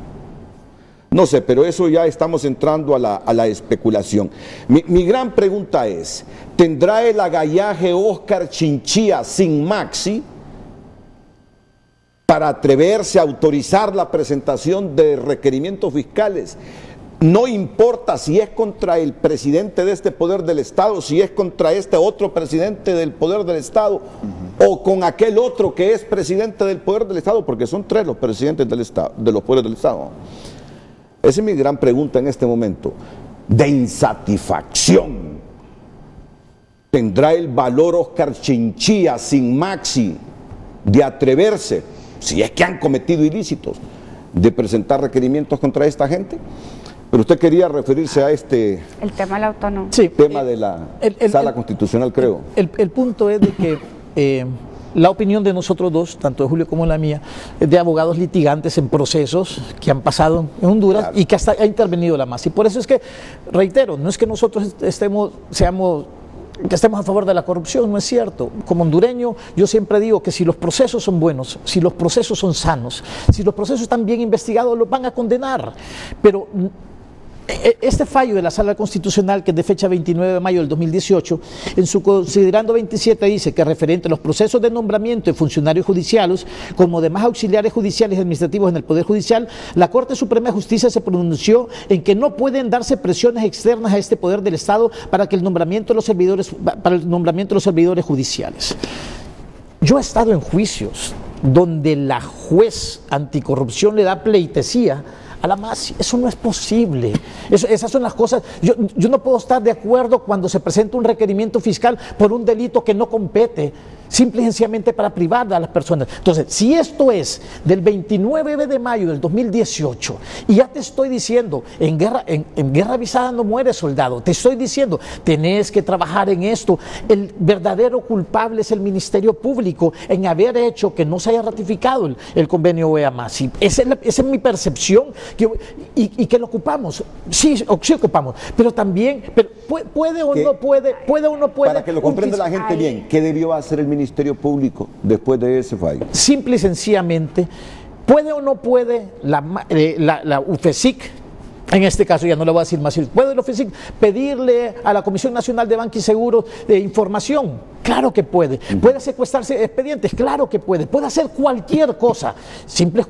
No sé, pero eso ya estamos entrando a la especulación. Mi gran pregunta es, ¿tendrá el agallaje Óscar Chinchilla sin Maxi para atreverse a autorizar la presentación de requerimientos fiscales? No importa si es contra el presidente de este poder del Estado, si es contra este otro presidente del poder del Estado, o con aquel otro que es presidente del poder del Estado, porque son tres los presidentes del Estado, de los poderes del Estado. Esa es mi gran pregunta en este momento, de insatisfacción. ¿Tendrá el valor Óscar Chinchilla sin Maxi de atreverse, si es que han cometido ilícitos, de presentar requerimientos contra esta gente? Pero usted quería referirse a el tema de la autonomía. Sí, tema de la Sala Constitucional, creo. El punto es de que la opinión de nosotros dos, tanto de Julio como la mía, es de abogados litigantes en procesos que han pasado en Honduras, claro, y que hasta ha intervenido la MAS. Y por eso es que, reitero, no es que nosotros estemos a favor de la corrupción, no es cierto. Como hondureño, yo siempre digo que si los procesos son buenos, si los procesos son sanos, si los procesos están bien investigados, los van a condenar. Pero este fallo de la Sala Constitucional, que es de fecha 29 de mayo del 2018, en su considerando 27 dice que referente a los procesos de nombramiento de funcionarios judiciales, como demás auxiliares judiciales y administrativos en el Poder Judicial, la Corte Suprema de Justicia se pronunció en que no pueden darse presiones externas a este poder del Estado para el nombramiento de los servidores judiciales. Yo he estado en juicios donde la juez anticorrupción le da pleitesía a la MAS. Eso no es posible. Esas son las cosas. Yo no puedo estar de acuerdo cuando se presenta un requerimiento fiscal por un delito que no compete, simple y sencillamente para privar a las personas. Entonces, si esto es del 29 de mayo del 2018, y ya te estoy diciendo, en guerra avisada no muere soldado, te estoy diciendo, tenés que trabajar en esto. El verdadero culpable es el Ministerio Público en haber hecho que no se haya ratificado el convenio OEA+. Esa es mi percepción, y que lo ocupamos. Sí ocupamos, pero también, puede o no puede. Para que lo comprenda la gente bien, ¿qué debió hacer el Ministerio Público después de ese fallo? Simple y sencillamente, ¿puede o no puede la UFESIC, en este caso ya no le voy a decir más, ¿puede la UFESIC pedirle a la Comisión Nacional de Banca y Seguros información? Claro que puede. ¿Puede secuestrarse expedientes? Claro que puede. Puede hacer cualquier cosa. Simple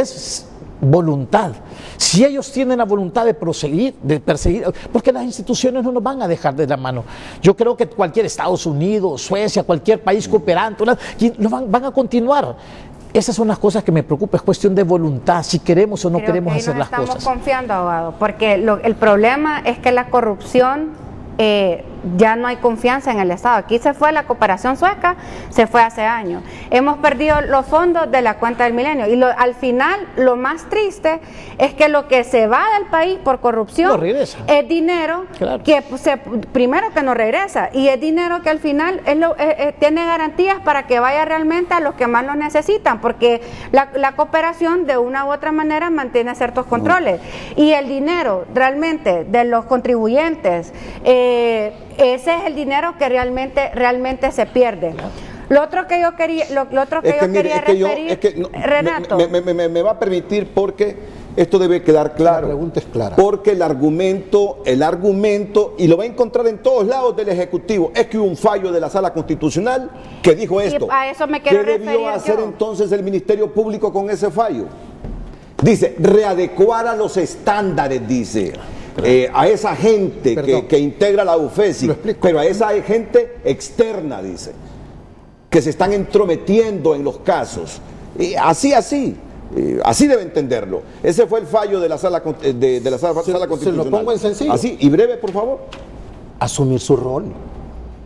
es voluntad. Si ellos tienen la voluntad de perseguir, porque las instituciones no nos van a dejar de la mano. Yo creo que cualquier Estados Unidos, Suecia, cualquier país cooperante, van a continuar. Esas son las cosas que me preocupan, es cuestión de voluntad, si queremos o no queremos hacer las cosas. Estamos confiando, abogado, porque el problema es que la corrupción ya no hay confianza en el Estado. Aquí se fue la cooperación sueca, se fue hace años. Hemos perdido los fondos de la cuenta del milenio y al final lo más triste es que lo que se va del país por corrupción no regresa. Es dinero que primero que no regresa y es dinero que al final tiene garantías para que vaya realmente a los que más lo necesitan, porque la cooperación de una u otra manera mantiene ciertos controles y el dinero realmente de los contribuyentes, ese es el dinero que realmente se pierde. Lo otro que yo quería, referir, Renato. Me va a permitir porque esto debe quedar claro. La pregunta es clara. Porque el argumento, y lo va a encontrar en todos lados del Ejecutivo, es que hubo un fallo de la Sala Constitucional que dijo esto. Y a eso me quiero referir. ¿Qué debió hacer entonces el Ministerio Público con ese fallo? Dice, readecuar a los estándares, dice, a esa gente que integra la UFESI, pero a esa gente externa, dice, que se están entrometiendo en los casos. Así debe entenderlo. Ese fue el fallo de la Sala Constitucional. Se lo pongo en sencillo. Así, y breve, por favor. Asumir su rol.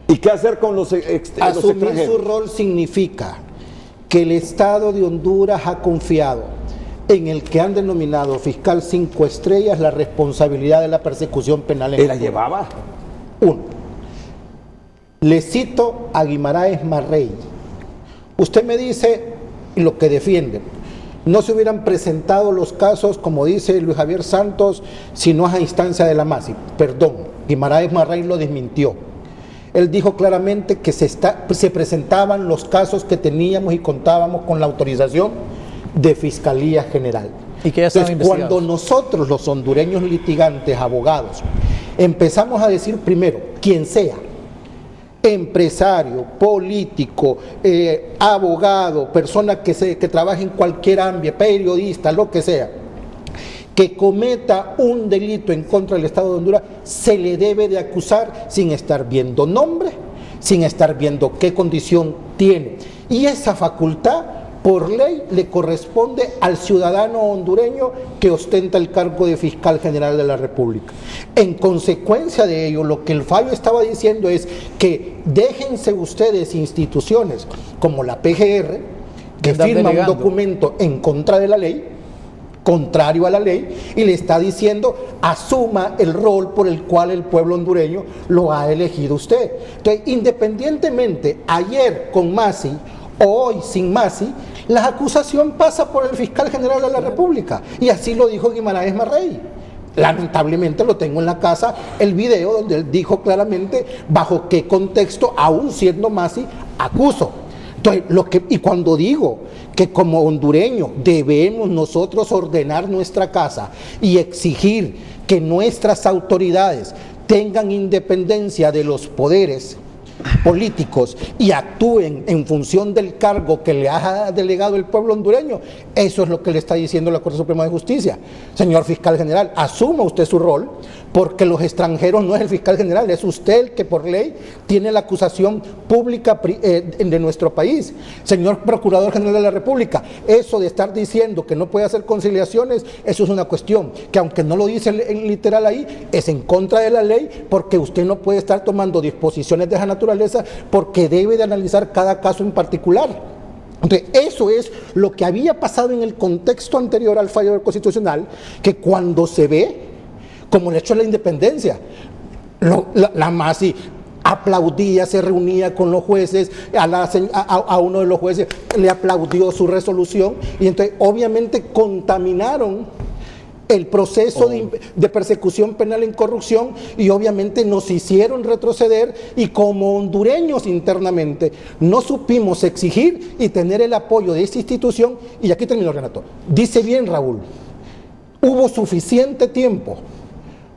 ¿Y qué hacer con los Asumir extranjeros? su rol significa que el Estado de Honduras ha confiado en el que han denominado fiscal 5 estrellas la responsabilidad de la persecución penal en ¿La llevaba? Uno. Le cito a Guimaraes Marrey. Usted me dice lo que defiende. No se hubieran presentado los casos, como dice Luis Javier Santos, si no es a instancia de la MASI. Perdón, Guimaraes Marrey lo desmintió. Él dijo claramente que se presentaban los casos que teníamos y contábamos con la autorización de Fiscalía General. Y que ya estaban Entonces, cuando nosotros, los hondureños litigantes, abogados, empezamos a decir primero, quien sea, empresario, político, abogado, persona que trabaje en cualquier ámbito, periodista, lo que sea, que cometa un delito en contra del Estado de Honduras, se le debe de acusar sin estar viendo nombre, sin estar viendo qué condición tiene. Y esa facultad, por ley, le corresponde al ciudadano hondureño que ostenta el cargo de fiscal general de la República. En consecuencia de ello, lo que el fallo estaba diciendo es que déjense ustedes instituciones como la PGR, que firma un documento en contra de la ley, contrario a la ley, y le está diciendo, asuma el rol por el cual el pueblo hondureño lo ha elegido usted. Entonces, independientemente, ayer con Masi, hoy sin Masi, la acusación pasa por el fiscal general de la República, y así lo dijo Guimaraes Marrey. Lamentablemente lo tengo en la casa, el video donde él dijo claramente bajo qué contexto, aún siendo Masi, acuso. Entonces, y cuando digo que como hondureños debemos nosotros ordenar nuestra casa y exigir que nuestras autoridades tengan independencia de los poderes políticos y actúen en función del cargo que le ha delegado el pueblo hondureño, eso es lo que le está diciendo la Corte Suprema de Justicia. Señor fiscal general, asuma usted su rol, porque los extranjeros no es el fiscal general, es usted el que por ley tiene la acusación pública de nuestro país. Señor Procurador General de la República, eso de estar diciendo que no puede hacer conciliaciones, eso es una cuestión que, aunque no lo dice en literal ahí, es en contra de la ley, porque usted no puede estar tomando disposiciones de esa naturaleza, porque debe de analizar cada caso en particular. Entonces, eso es lo que había pasado en el contexto anterior al fallo constitucional, que cuando se ve, como el hecho de la independencia, la MASI aplaudía, se reunía con los jueces, a uno de los jueces le aplaudió su resolución, y entonces obviamente contaminaron el proceso de persecución penal en corrupción, y obviamente nos hicieron retroceder, y como hondureños internamente no supimos exigir y tener el apoyo de esta institución. Y aquí terminó, Renato. Dice bien Raúl, hubo suficiente tiempo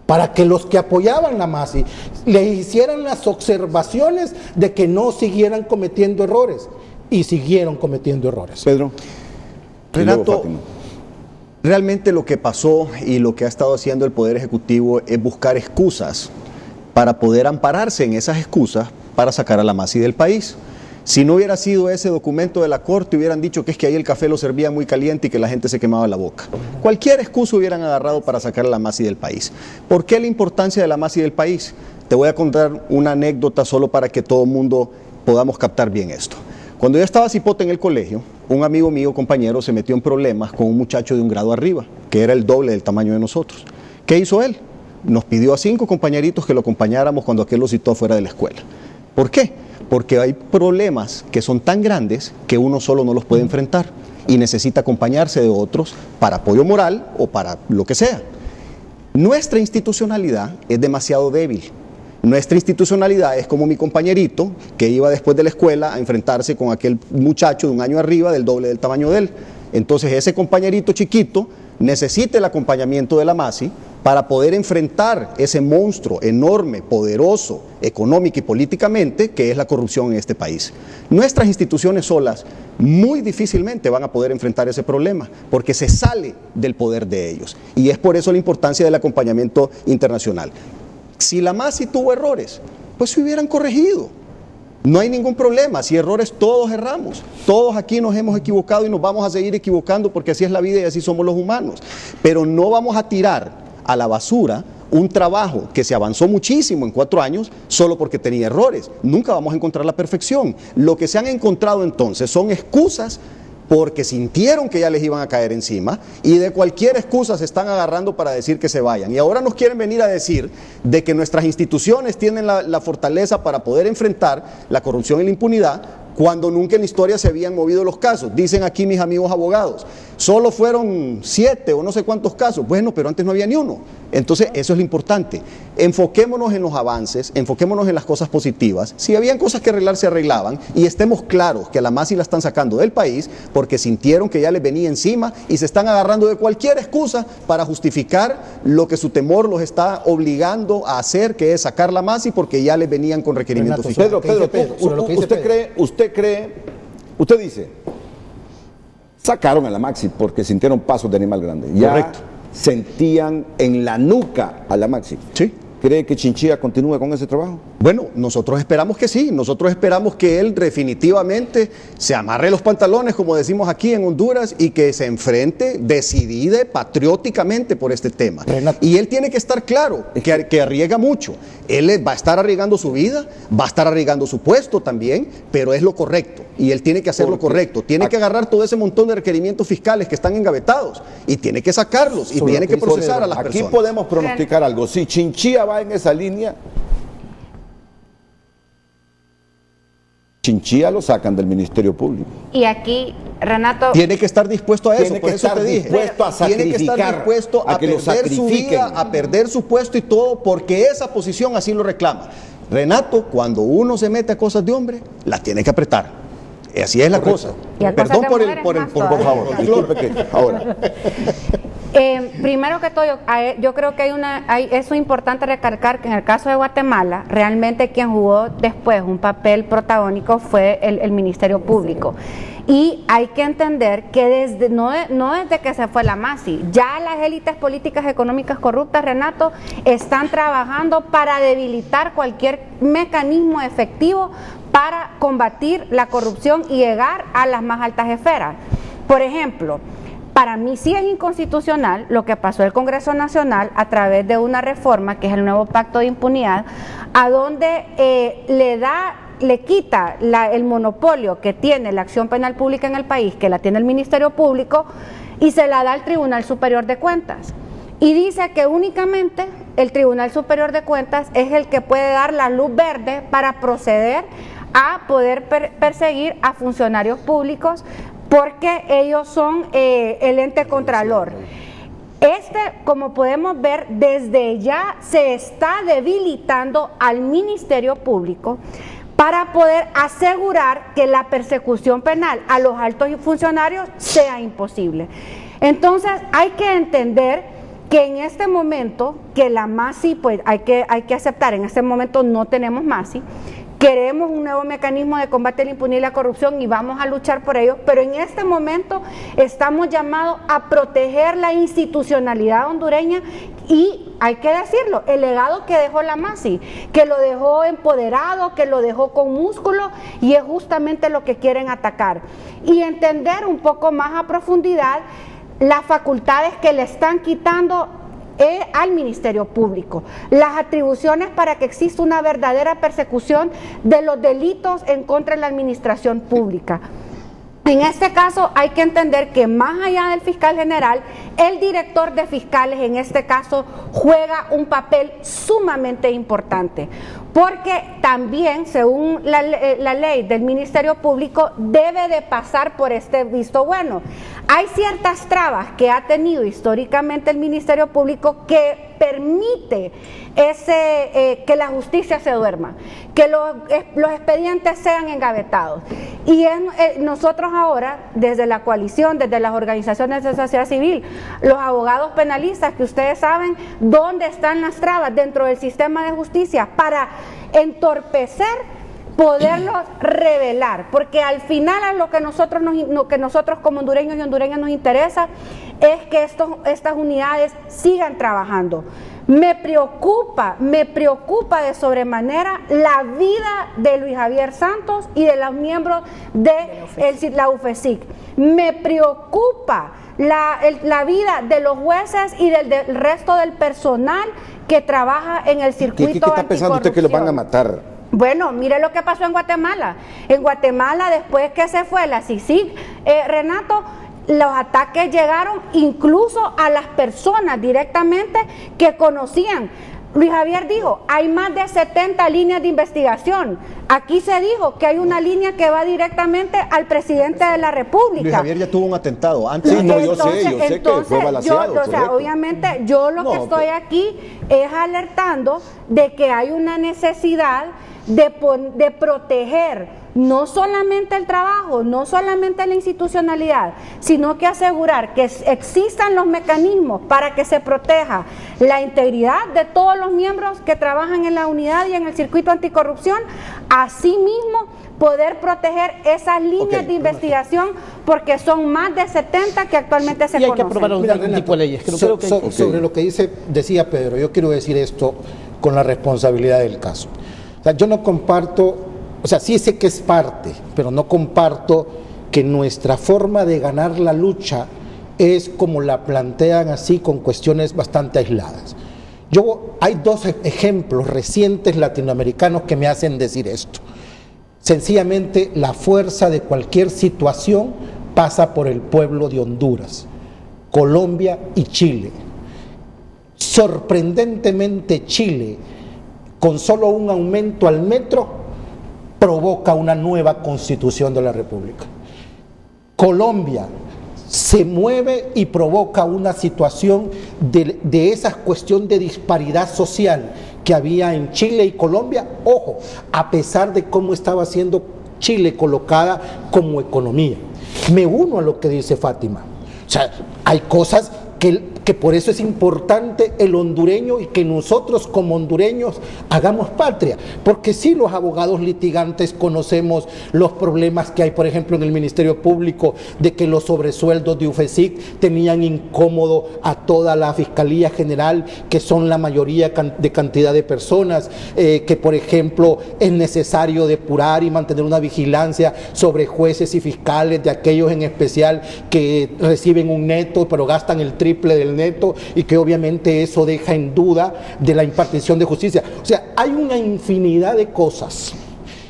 para que los que apoyaban la MASI le hicieran las observaciones de que no siguieran cometiendo errores, y siguieron cometiendo errores. Pedro. Renato, realmente lo que pasó y lo que ha estado haciendo el Poder Ejecutivo es buscar excusas para poder ampararse en esas excusas para sacar a la MASI del país. Si no hubiera sido ese documento de la Corte, hubieran dicho que es que ahí el café lo servía muy caliente y que la gente se quemaba la boca. Cualquier excusa hubieran agarrado para sacar a la MASI del país. ¿Por qué la importancia de la MASI del país? te voy a contar una anécdota solo para que todo el mundo podamos captar bien esto. Cuando yo estaba cipote en el colegio, un amigo mío, compañero, se metió en problemas con un muchacho de un grado arriba, que era el doble del tamaño de nosotros. ¿Qué hizo él? Nos pidió a 5 compañeritos que lo acompañáramos cuando aquel lo citó afuera de la escuela. ¿Por qué? Porque hay problemas que son tan grandes que uno solo no los puede enfrentar y necesita acompañarse de otros para apoyo moral o para lo que sea. Nuestra institucionalidad es demasiado débil. Nuestra institucionalidad es como mi compañerito que iba después de la escuela a enfrentarse con aquel muchacho de un año arriba del doble del tamaño de él. Entonces ese compañerito chiquito necesita el acompañamiento de la MASI para poder enfrentar ese monstruo enorme, poderoso, económico y políticamente que es la corrupción en este país. Nuestras instituciones solas muy difícilmente van a poder enfrentar ese problema porque se sale del poder de ellos y es por eso la importancia del acompañamiento internacional. Si la MASI tuvo errores, pues se hubieran corregido. No hay ningún problema, si errores todos erramos, todos aquí nos hemos equivocado y nos vamos a seguir equivocando porque así es la vida y así somos los humanos. Pero no vamos a tirar a la basura un trabajo que se avanzó muchísimo en 4 años solo porque tenía errores. Nunca vamos a encontrar la perfección. Lo que se han encontrado entonces son excusas porque sintieron que ya les iban a caer encima y de cualquier excusa se están agarrando para decir que se vayan. Y ahora nos quieren venir a decir de que nuestras instituciones tienen la fortaleza para poder enfrentar la corrupción y la impunidad cuando nunca en la historia se habían movido los casos. Dicen aquí mis amigos abogados, solo fueron 7 o no sé cuántos casos. Bueno, pero antes no había ni uno. Entonces eso es lo importante. Enfoquémonos en los avances, enfoquémonos en las cosas positivas. Si habían cosas que arreglar, se arreglaban y estemos claros que a la MASI la están sacando del país porque sintieron que ya les venía encima y se están agarrando de cualquier excusa para justificar lo que su temor los está obligando a hacer, que es sacar la MASI porque ya les venían con requerimientos fiscales. Usted dice, sacaron a la MASI porque sintieron pasos de animal grande. Ya correcto. Sentían en la nuca a la MASI. Sí. ¿Cree que Chinchilla continúe con ese trabajo? Bueno, nosotros esperamos que sí, nosotros esperamos que él definitivamente se amarre los pantalones, como decimos aquí en Honduras, y que se enfrente decidida, patrióticamente por este tema. Y él tiene que estar claro que arriesga mucho. Él va a estar arriesgando su vida, va a estar arriesgando su puesto también, pero es lo correcto. Y él tiene que hacer lo correcto. Tiene que agarrar todo ese montón de requerimientos fiscales que están engavetados y tiene que sacarlos y tiene que procesar a las personas. Aquí podemos pronosticar algo. Si Chinchilla va en esa línea, Chinchilla lo sacan del Ministerio Público. Y aquí, Renato... Tiene que estar dispuesto a eso, tiene que estar dispuesto a sacrificar, tiene que estar dispuesto a perder su vida, a perder su puesto y todo, porque esa posición así lo reclama. Renato, cuando uno se mete a cosas de hombre, las tiene que apretar. Así es la cosa. Perdón por favor. Disculpe que ahora... primero que todo, yo creo que eso es importante recalcar que en el caso de Guatemala, realmente quien jugó después un papel protagónico fue el Ministerio Público. Y hay que entender que no desde que se fue la MASI, ya las élites políticas económicas corruptas, Renato, están trabajando para debilitar cualquier mecanismo efectivo para combatir la corrupción y llegar a las más altas esferas. Por ejemplo, para mí sí es inconstitucional lo que pasó en el Congreso Nacional a través de una reforma que es el nuevo Pacto de Impunidad, a donde le quita el monopolio que tiene la acción penal pública en el país, que la tiene el Ministerio Público, y se la da al Tribunal Superior de Cuentas. Y dice que únicamente el Tribunal Superior de Cuentas es el que puede dar la luz verde para proceder a poder perseguir a funcionarios públicos porque ellos son el ente contralor. Como podemos ver, desde ya se está debilitando al Ministerio Público para poder asegurar que la persecución penal a los altos funcionarios sea imposible. Entonces hay que entender que en este momento, que la MASI, pues hay que aceptar, en este momento no tenemos MASI, queremos un nuevo mecanismo de combate a la impunidad y la corrupción y vamos a luchar por ello, pero en este momento estamos llamados a proteger la institucionalidad hondureña y hay que decirlo, el legado que dejó la MASI, que lo dejó empoderado, que lo dejó con músculo y es justamente lo que quieren atacar. Y entender un poco más a profundidad las facultades que le están quitando al Ministerio Público, las atribuciones para que exista una verdadera persecución de los delitos en contra de la administración pública. En este caso hay que entender que más allá del fiscal general, el director de fiscales en este caso juega un papel sumamente importante, porque también según la ley del Ministerio Público debe de pasar por este visto bueno. Hay ciertas trabas que ha tenido históricamente el Ministerio Público que permite que la justicia se duerma, que los expedientes sean engavetados. Y nosotros ahora, desde la coalición, desde las organizaciones de sociedad civil, los abogados penalistas, que ustedes saben dónde están las trabas dentro del sistema de justicia para entorpecer, poderlos revelar, porque al final a lo que nosotros como hondureños y hondureñas nos interesa es que estas unidades sigan trabajando. Me preocupa de sobremanera la vida de Luis Javier Santos y de los miembros de la UFESIC. Me preocupa la vida de los jueces y del resto del personal que trabaja en el circuito anticorrupción. ¿Qué está pensando usted que los van a matar? Bueno, mire lo que pasó en Guatemala. En Guatemala, después que se fue la CICIG, Renato, los ataques llegaron incluso a las personas directamente que conocían. Luis Javier dijo, hay más de 70 líneas de investigación. Aquí se dijo que hay una línea que va directamente al presidente de la República. Luis Javier ya tuvo un atentado antes. Sí, no, yo sé que fue balaceado. Obviamente, yo lo que estoy aquí es alertando de que hay una necesidad de proteger no solamente el trabajo, no solamente la institucionalidad, sino que asegurar que existan los mecanismos para que se proteja la integridad de todos los miembros que trabajan en la unidad y en el circuito anticorrupción, asimismo poder proteger esas líneas de investigación, porque son más de 70 que actualmente se conocen. Y hay que aprobar un tipo de leyes. Sobre lo que decía Pedro, yo quiero decir esto con la responsabilidad del caso. O sea, yo no comparto, o sea, sí sé que es parte, pero no comparto que nuestra forma de ganar la lucha es como la plantean así, con cuestiones bastante aisladas. Hay dos ejemplos recientes latinoamericanos que me hacen decir esto. Sencillamente, la fuerza de cualquier situación pasa por el pueblo de Honduras, Colombia y Chile. Sorprendentemente, Chile, con solo un aumento al metro, provoca una nueva constitución de la República. Colombia se mueve y provoca una situación de esa cuestión de disparidad social que había en Chile y Colombia, ojo, a pesar de cómo estaba siendo Chile colocada como economía. Me uno a lo que dice Fátima. O sea, hay cosas que por eso es importante el hondureño y que nosotros como hondureños hagamos patria, porque sí, los abogados litigantes conocemos los problemas que hay, por ejemplo, en el Ministerio Público, de que los sobresueldos de UFESIC tenían incómodo a toda la Fiscalía General, que son la mayoría de cantidad de personas, que por ejemplo es necesario depurar y mantener una vigilancia sobre jueces y fiscales, de aquellos en especial que reciben un neto pero gastan el triple del neto, y que obviamente eso deja en duda de la impartición de justicia. O sea, hay una infinidad de cosas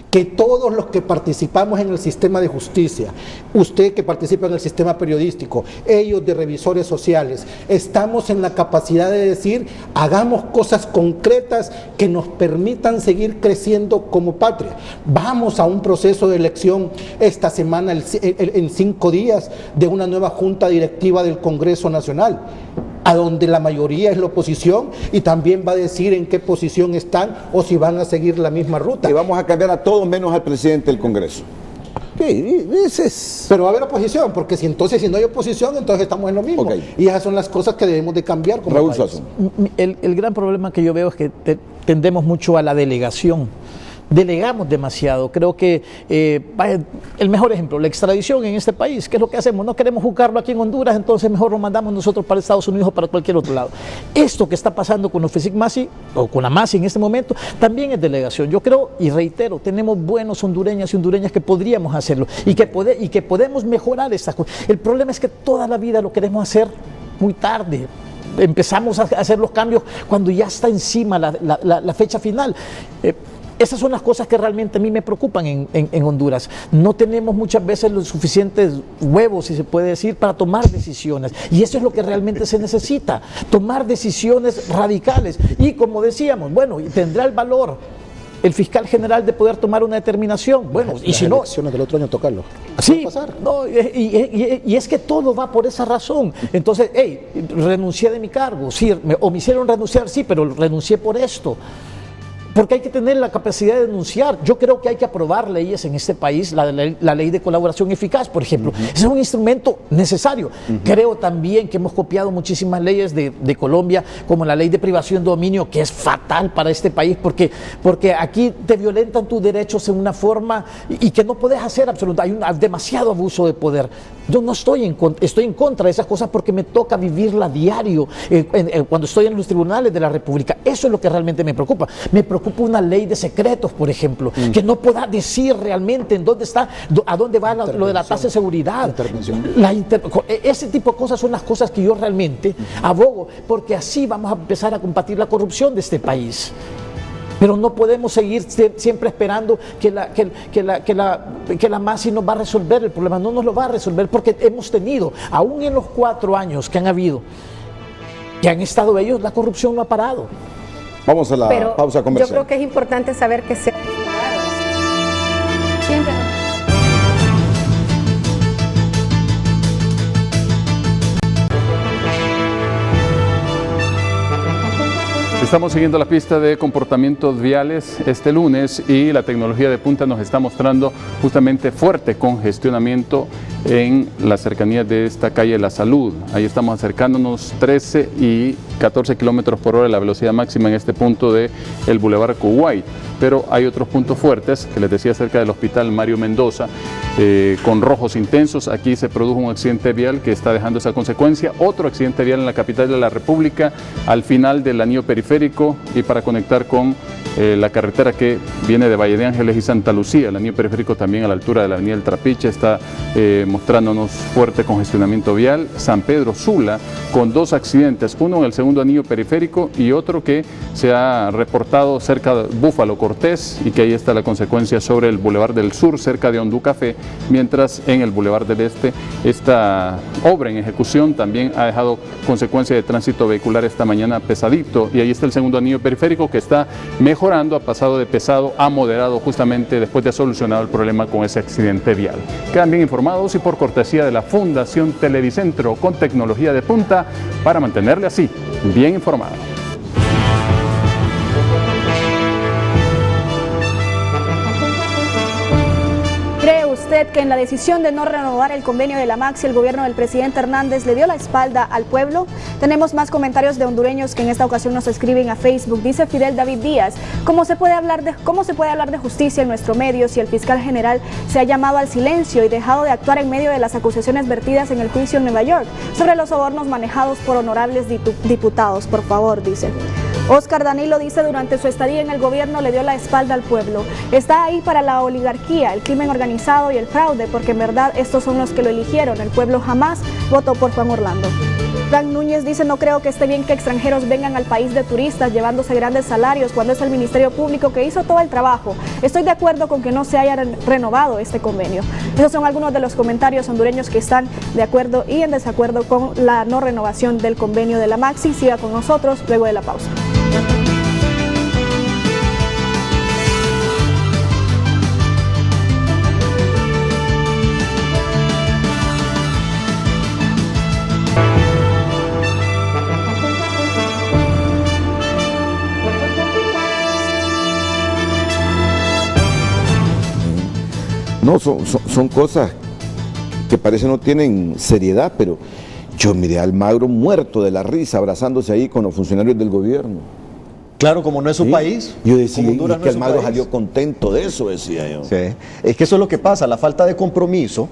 que todos los que participamos en el sistema de justicia, usted que participa en el sistema periodístico, ellos de revisores sociales, estamos en la capacidad de decir, hagamos cosas concretas que nos permitan seguir creciendo como patria. Vamos a un proceso de elección esta semana, en 5 días, de una nueva junta directiva del Congreso Nacional, a donde la mayoría es la oposición, y también va a decir en qué posición están o si van a seguir la misma ruta. Y vamos a cambiar a todos menos al presidente del Congreso. Pero va a haber oposición, porque si no hay oposición, entonces estamos en lo mismo. Y esas son las cosas que debemos de cambiar como Raúl país. Suazo. El gran problema que yo veo es que tendemos mucho a la delegación. Delegamos demasiado. Creo que el mejor ejemplo, la extradición en este país. ¿Qué es lo que hacemos? No queremos juzgarlo aquí en Honduras, entonces mejor lo mandamos nosotros para Estados Unidos o para cualquier otro lado. Esto que está pasando con los FESIC MASI, o con la MASI en este momento, también es delegación. Yo creo, y reitero, tenemos buenos hondureñas y hondureñas que podríamos hacerlo y que podemos mejorar estas cosas. El problema es que toda la vida lo queremos hacer muy tarde. empezamos a hacer los cambios cuando ya está encima la fecha final. Esas son las cosas que realmente a mí me preocupan en Honduras. No tenemos muchas veces los suficientes huevos, si se puede decir, para tomar decisiones. Y eso es lo que realmente se necesita, tomar decisiones radicales. Y como decíamos, bueno, tendrá el valor el fiscal general de poder tomar una determinación. Bueno, y si no... Las elecciones del otro año tocarlo. Sí, no, y es que todo va por esa razón. Entonces, renuncié de mi cargo, sí, o me hicieron renunciar, sí, pero renuncié por esto. Porque hay que tener la capacidad de denunciar. Yo creo que hay que aprobar leyes en este país, la ley de colaboración eficaz, por ejemplo. Ese es un instrumento necesario. Creo también que hemos copiado muchísimas leyes de Colombia, como la ley de privación de dominio, que es fatal para este país, porque aquí te violentan tus derechos en una forma y que no puedes hacer absolutamente. Hay demasiado abuso de poder. Yo no estoy en contra de esas cosas porque me toca vivirla a diario cuando estoy en los tribunales de la República. Eso es lo que realmente me preocupa. Me preocupa una ley de secretos, por ejemplo, que no pueda decir realmente en dónde está, a dónde va lo de la tasa de seguridad. Ese tipo de cosas son las cosas que yo realmente abogo, porque así vamos a empezar a combatir la corrupción de este país. Pero no podemos seguir siempre esperando que la MASI nos va a resolver el problema. No nos lo va a resolver porque hemos tenido, aún en los 4 años que han habido, que han estado ellos, la corrupción no ha parado. Vamos a la pausa comercial. Yo creo que es importante saber que se... Siempre. Estamos siguiendo la pista de comportamientos viales este lunes y la tecnología de punta nos está mostrando justamente fuerte congestionamiento en las cercanías de esta calle La Salud. Ahí estamos acercándonos 13 y 14 kilómetros por hora la velocidad máxima en este punto del Boulevard Kuwait. Pero hay otros puntos fuertes, que les decía, cerca del Hospital Mario Mendoza, con rojos intensos. Aquí se produjo un accidente vial que está dejando esa consecuencia. Otro accidente vial en la capital de la República, al final del anillo periférico y para conectar con la carretera que viene de Valle de Ángeles y Santa Lucía. El anillo periférico también a la altura de la avenida El Trapiche está mostrándonos fuerte congestionamiento vial. San Pedro Sula con 2 accidentes, uno en el segundo anillo periférico y otro que se ha reportado cerca de Búfalo Cortés y que ahí está la consecuencia sobre el Boulevard del Sur, cerca de Hondú Café, mientras en el Boulevard del Este esta obra en ejecución también ha dejado consecuencia de tránsito vehicular esta mañana pesadito, y ahí está el segundo anillo periférico que está mejorando, ha pasado de pesado a moderado justamente después de solucionado el problema con ese accidente vial. Quedan bien informados y por cortesía de la Fundación Televicentro, con tecnología de punta para mantenerle así bien informado. ¿Cree usted que en la decisión de no renovar el convenio de la MAXI el gobierno del presidente Hernández le dio la espalda al pueblo? Tenemos más comentarios de hondureños que en esta ocasión nos escriben a Facebook. Dice Fidel David Díaz: ¿Cómo se puede hablar de justicia en nuestro medio si el fiscal general se ha llamado al silencio y dejado de actuar en medio de las acusaciones vertidas en el juicio en Nueva York sobre los sobornos manejados por honorables diputados? Por favor, dice. Oscar Danilo dice: durante su estadía en el gobierno le dio la espalda al pueblo. Está ahí para la oligarquía, el crimen organizado y el fraude, porque en verdad estos son los que lo eligieron. El pueblo jamás votó por Juan Orlando. Frank Núñez dice: no creo que esté bien que extranjeros vengan al país de turistas llevándose grandes salarios cuando es el Ministerio Público que hizo todo el trabajo. Estoy de acuerdo con que no se haya renovado este convenio. Esos son algunos de los comentarios hondureños que están de acuerdo y en desacuerdo con la no renovación del convenio de la MAXI. Siga con nosotros luego de la pausa. No, son cosas que parece no tienen seriedad, pero yo miré a Almagro muerto de la risa, abrazándose ahí con los funcionarios del gobierno. Claro, como no es su país. Yo decía, y no que Almagro salió contento de eso, decía yo. Sí. Es que eso es lo que pasa, la falta de compromiso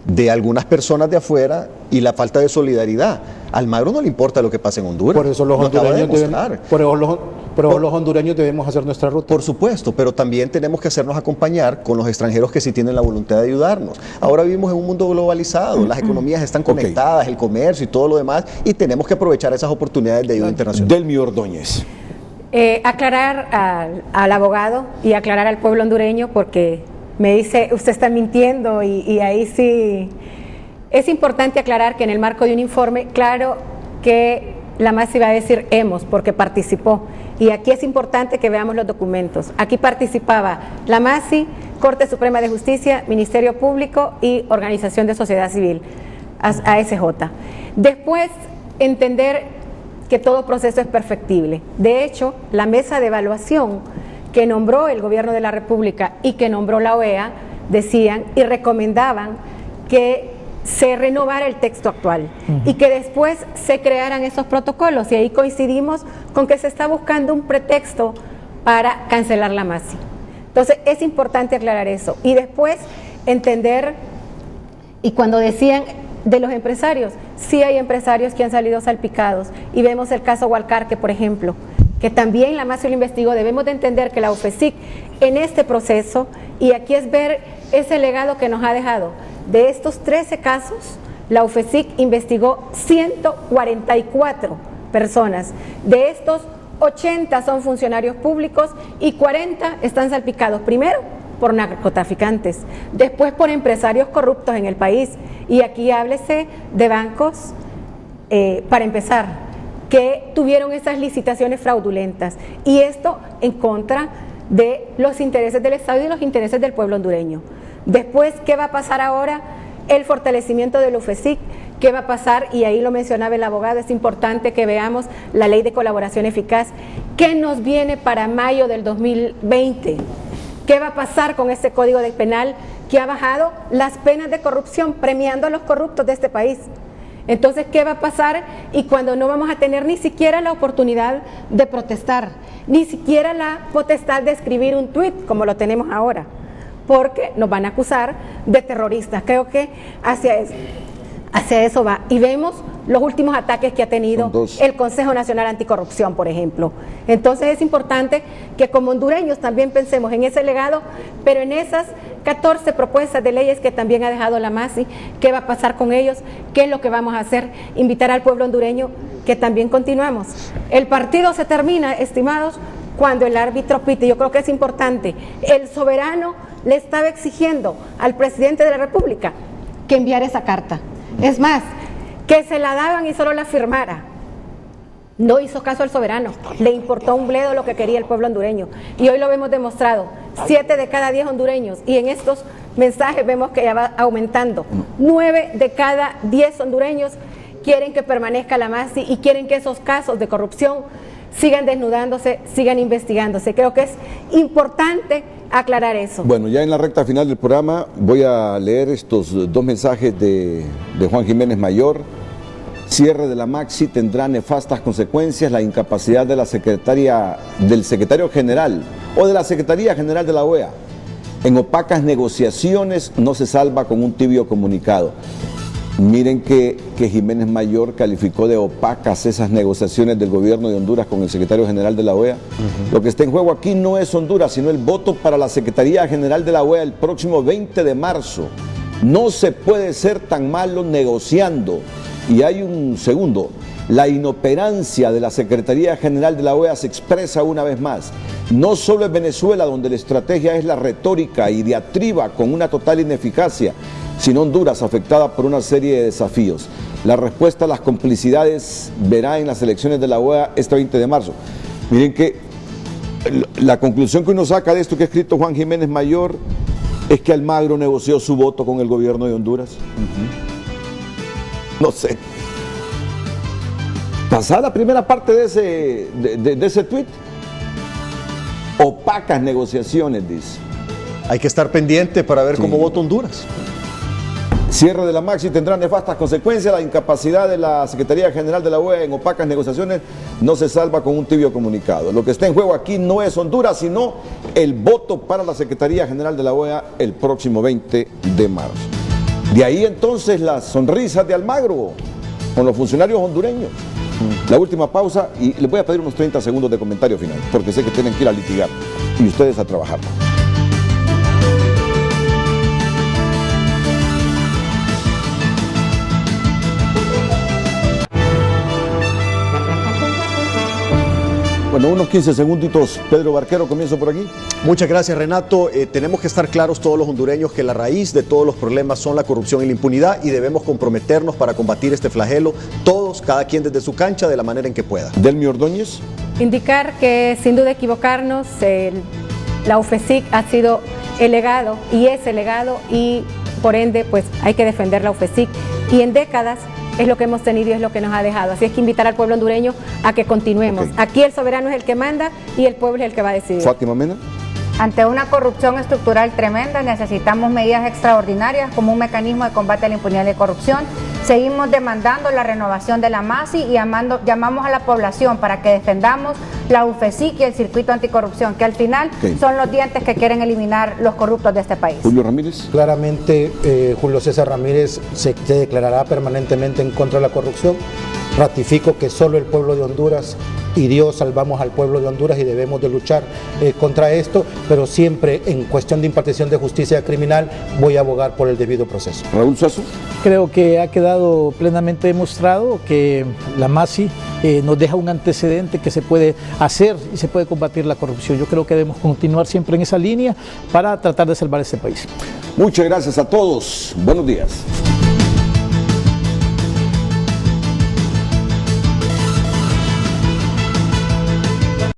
de algunas personas de afuera y la falta de solidaridad. A Almagro no le importa lo que pasa en Honduras. Por eso los hondureños debemos hacer nuestra ruta. Por supuesto, pero también tenemos que hacernos acompañar con los extranjeros que sí tienen la voluntad de ayudarnos. Ahora vivimos en un mundo globalizado, las economías están conectadas, el comercio y todo lo demás, y tenemos que aprovechar esas oportunidades de ayuda internacional. Delmi Ordóñez. Aclarar al abogado y aclarar al pueblo hondureño, porque me dice, usted está mintiendo, y ahí sí es importante aclarar que en el marco de un informe, claro que la MASI va a decir hemos, porque participó, y aquí es importante que veamos los documentos. Aquí participaba la MASI, Corte Suprema de Justicia, Ministerio Público y Organización de Sociedad Civil, ASJ. Después, entender que todo proceso es perfectible. De hecho, la mesa de evaluación que nombró el Gobierno de la República y que nombró la OEA decían y recomendaban que se renovara el texto actual y que después se crearan esos protocolos, y ahí coincidimos con que se está buscando un pretexto para cancelar la MASI. Entonces es importante aclarar eso y después entender, y cuando decían de los empresarios, sí hay empresarios que han salido salpicados, y vemos el caso Hualcarque, por ejemplo, que también la MASI lo investigó. Debemos de entender que la UFESIC en este proceso, y aquí es ver ese legado que nos ha dejado, de estos 13 casos, la UFESIC investigó 144 personas. De estos, 80 son funcionarios públicos y 40 están salpicados, primero por narcotraficantes, después por empresarios corruptos en el país, y aquí háblese de bancos, para empezar, que tuvieron esas licitaciones fraudulentas, y esto en contra de los intereses del Estado y de los intereses del pueblo hondureño. Después, ¿qué va a pasar ahora? El fortalecimiento del UFESIC. ¿Qué va a pasar? Y ahí lo mencionaba el abogado, es importante que veamos la ley de colaboración eficaz. ¿Qué nos viene para mayo del 2020? ¿Qué va a pasar con este Código Penal que ha bajado las penas de corrupción, premiando a los corruptos de este país? Entonces, ¿qué va a pasar? Y cuando no vamos a tener ni siquiera la oportunidad de protestar, ni siquiera la potestad de escribir un tuit, como lo tenemos ahora, porque nos van a acusar de terroristas. Creo que hacia eso va. Y vemos los últimos ataques que ha tenido el Consejo Nacional Anticorrupción, por ejemplo. Entonces es importante que como hondureños también pensemos en ese legado, pero en esas 14 propuestas de leyes que también ha dejado la MASI, ¿qué va a pasar con ellos? ¿Qué es lo que vamos a hacer? Invitar al pueblo hondureño que también continuamos. El partido se termina, estimados, cuando el árbitro pite. Yo creo que es importante. El soberano le estaba exigiendo al presidente de la República que enviara esa carta. Es más, que se la daban y solo la firmara. No hizo caso al soberano, le importó un bledo lo que quería el pueblo hondureño. Y hoy lo vemos demostrado, 7 de cada 10 hondureños, y en estos mensajes vemos que ya va aumentando. 9 de cada 10 hondureños quieren que permanezca la MASI y quieren que esos casos de corrupción sigan desnudándose, sigan investigándose. Creo que es importante aclarar eso. Bueno, ya en la recta final del programa voy a leer estos dos mensajes de Juan Jiménez Mayor. Cierre de la MASI tendrá nefastas consecuencias. La incapacidad de la del secretario general o de la Secretaría General de la OEA en opacas negociaciones no se salva con un tibio comunicado. Miren que Jiménez Mayor calificó de opacas esas negociaciones del gobierno de Honduras con el secretario general de la OEA. Lo que está en juego aquí no es Honduras, sino el voto para la Secretaría General de la OEA el próximo 20 de marzo. No se puede ser tan malo negociando. Y hay un segundo, la inoperancia de la Secretaría General de la OEA se expresa una vez más. No solo en Venezuela, donde la estrategia es la retórica y diatriba con una total ineficacia, sino Honduras, afectada por una serie de desafíos. La respuesta a las complicidades verá en las elecciones de la OEA este 20 de marzo. Miren que la conclusión que uno saca de esto que ha escrito Juan Jiménez Mayor es que Almagro negoció su voto con el gobierno de Honduras. No sé. Pasada la primera parte de ese tuit. Opacas negociaciones, dice. Hay que estar pendiente para ver cómo vota Honduras. Cierre de la MASI tendrá nefastas consecuencias. La incapacidad de la Secretaría General de la OEA en opacas negociaciones no se salva con un tibio comunicado. Lo que está en juego aquí no es Honduras, sino el voto para la Secretaría General de la OEA el próximo 20 de marzo. De ahí entonces las sonrisas de Almagro con los funcionarios hondureños. La última pausa y les voy a pedir unos 30 segundos de comentario final, porque sé que tienen que ir a litigar y ustedes a trabajar. Bueno, unos 15 segunditos. Pedro Barquero, comienzo por aquí. Muchas gracias, Renato. Tenemos que estar claros todos los hondureños que la raíz de todos los problemas son la corrupción y la impunidad y debemos comprometernos para combatir este flagelo, todos, cada quien desde su cancha, de la manera en que pueda. Delmi Ordóñez. Indicar que sin duda equivocarnos, la UFESIC ha sido el legado y es el legado y por ende pues hay que defender la UFESIC y en décadas es lo que hemos tenido y es lo que nos ha dejado. Así es que invitar al pueblo hondureño a que continuemos. Okay. Aquí el soberano es el que manda y el pueblo es el que va a decidir. Fátima Mena. Ante una corrupción estructural tremenda necesitamos medidas extraordinarias como un mecanismo de combate a la impunidad y la corrupción. Seguimos demandando la renovación de la MASI y llamamos a la población para que defendamos la UFESIC y el circuito anticorrupción, que al final son los dientes que quieren eliminar los corruptos de este país. Julio Ramírez. Claramente Julio César Ramírez se declarará permanentemente en contra de la corrupción. Ratifico que solo el pueblo de Honduras y Dios salvamos al pueblo de Honduras y debemos de luchar contra esto, pero siempre en cuestión de impartición de justicia criminal voy a abogar por el debido proceso. Raúl Suazo. Creo que ha quedado plenamente demostrado que la MASI nos deja un antecedente que se puede hacer y se puede combatir la corrupción. Yo creo que debemos continuar siempre en esa línea para tratar de salvar este país. Muchas gracias a todos. Buenos días.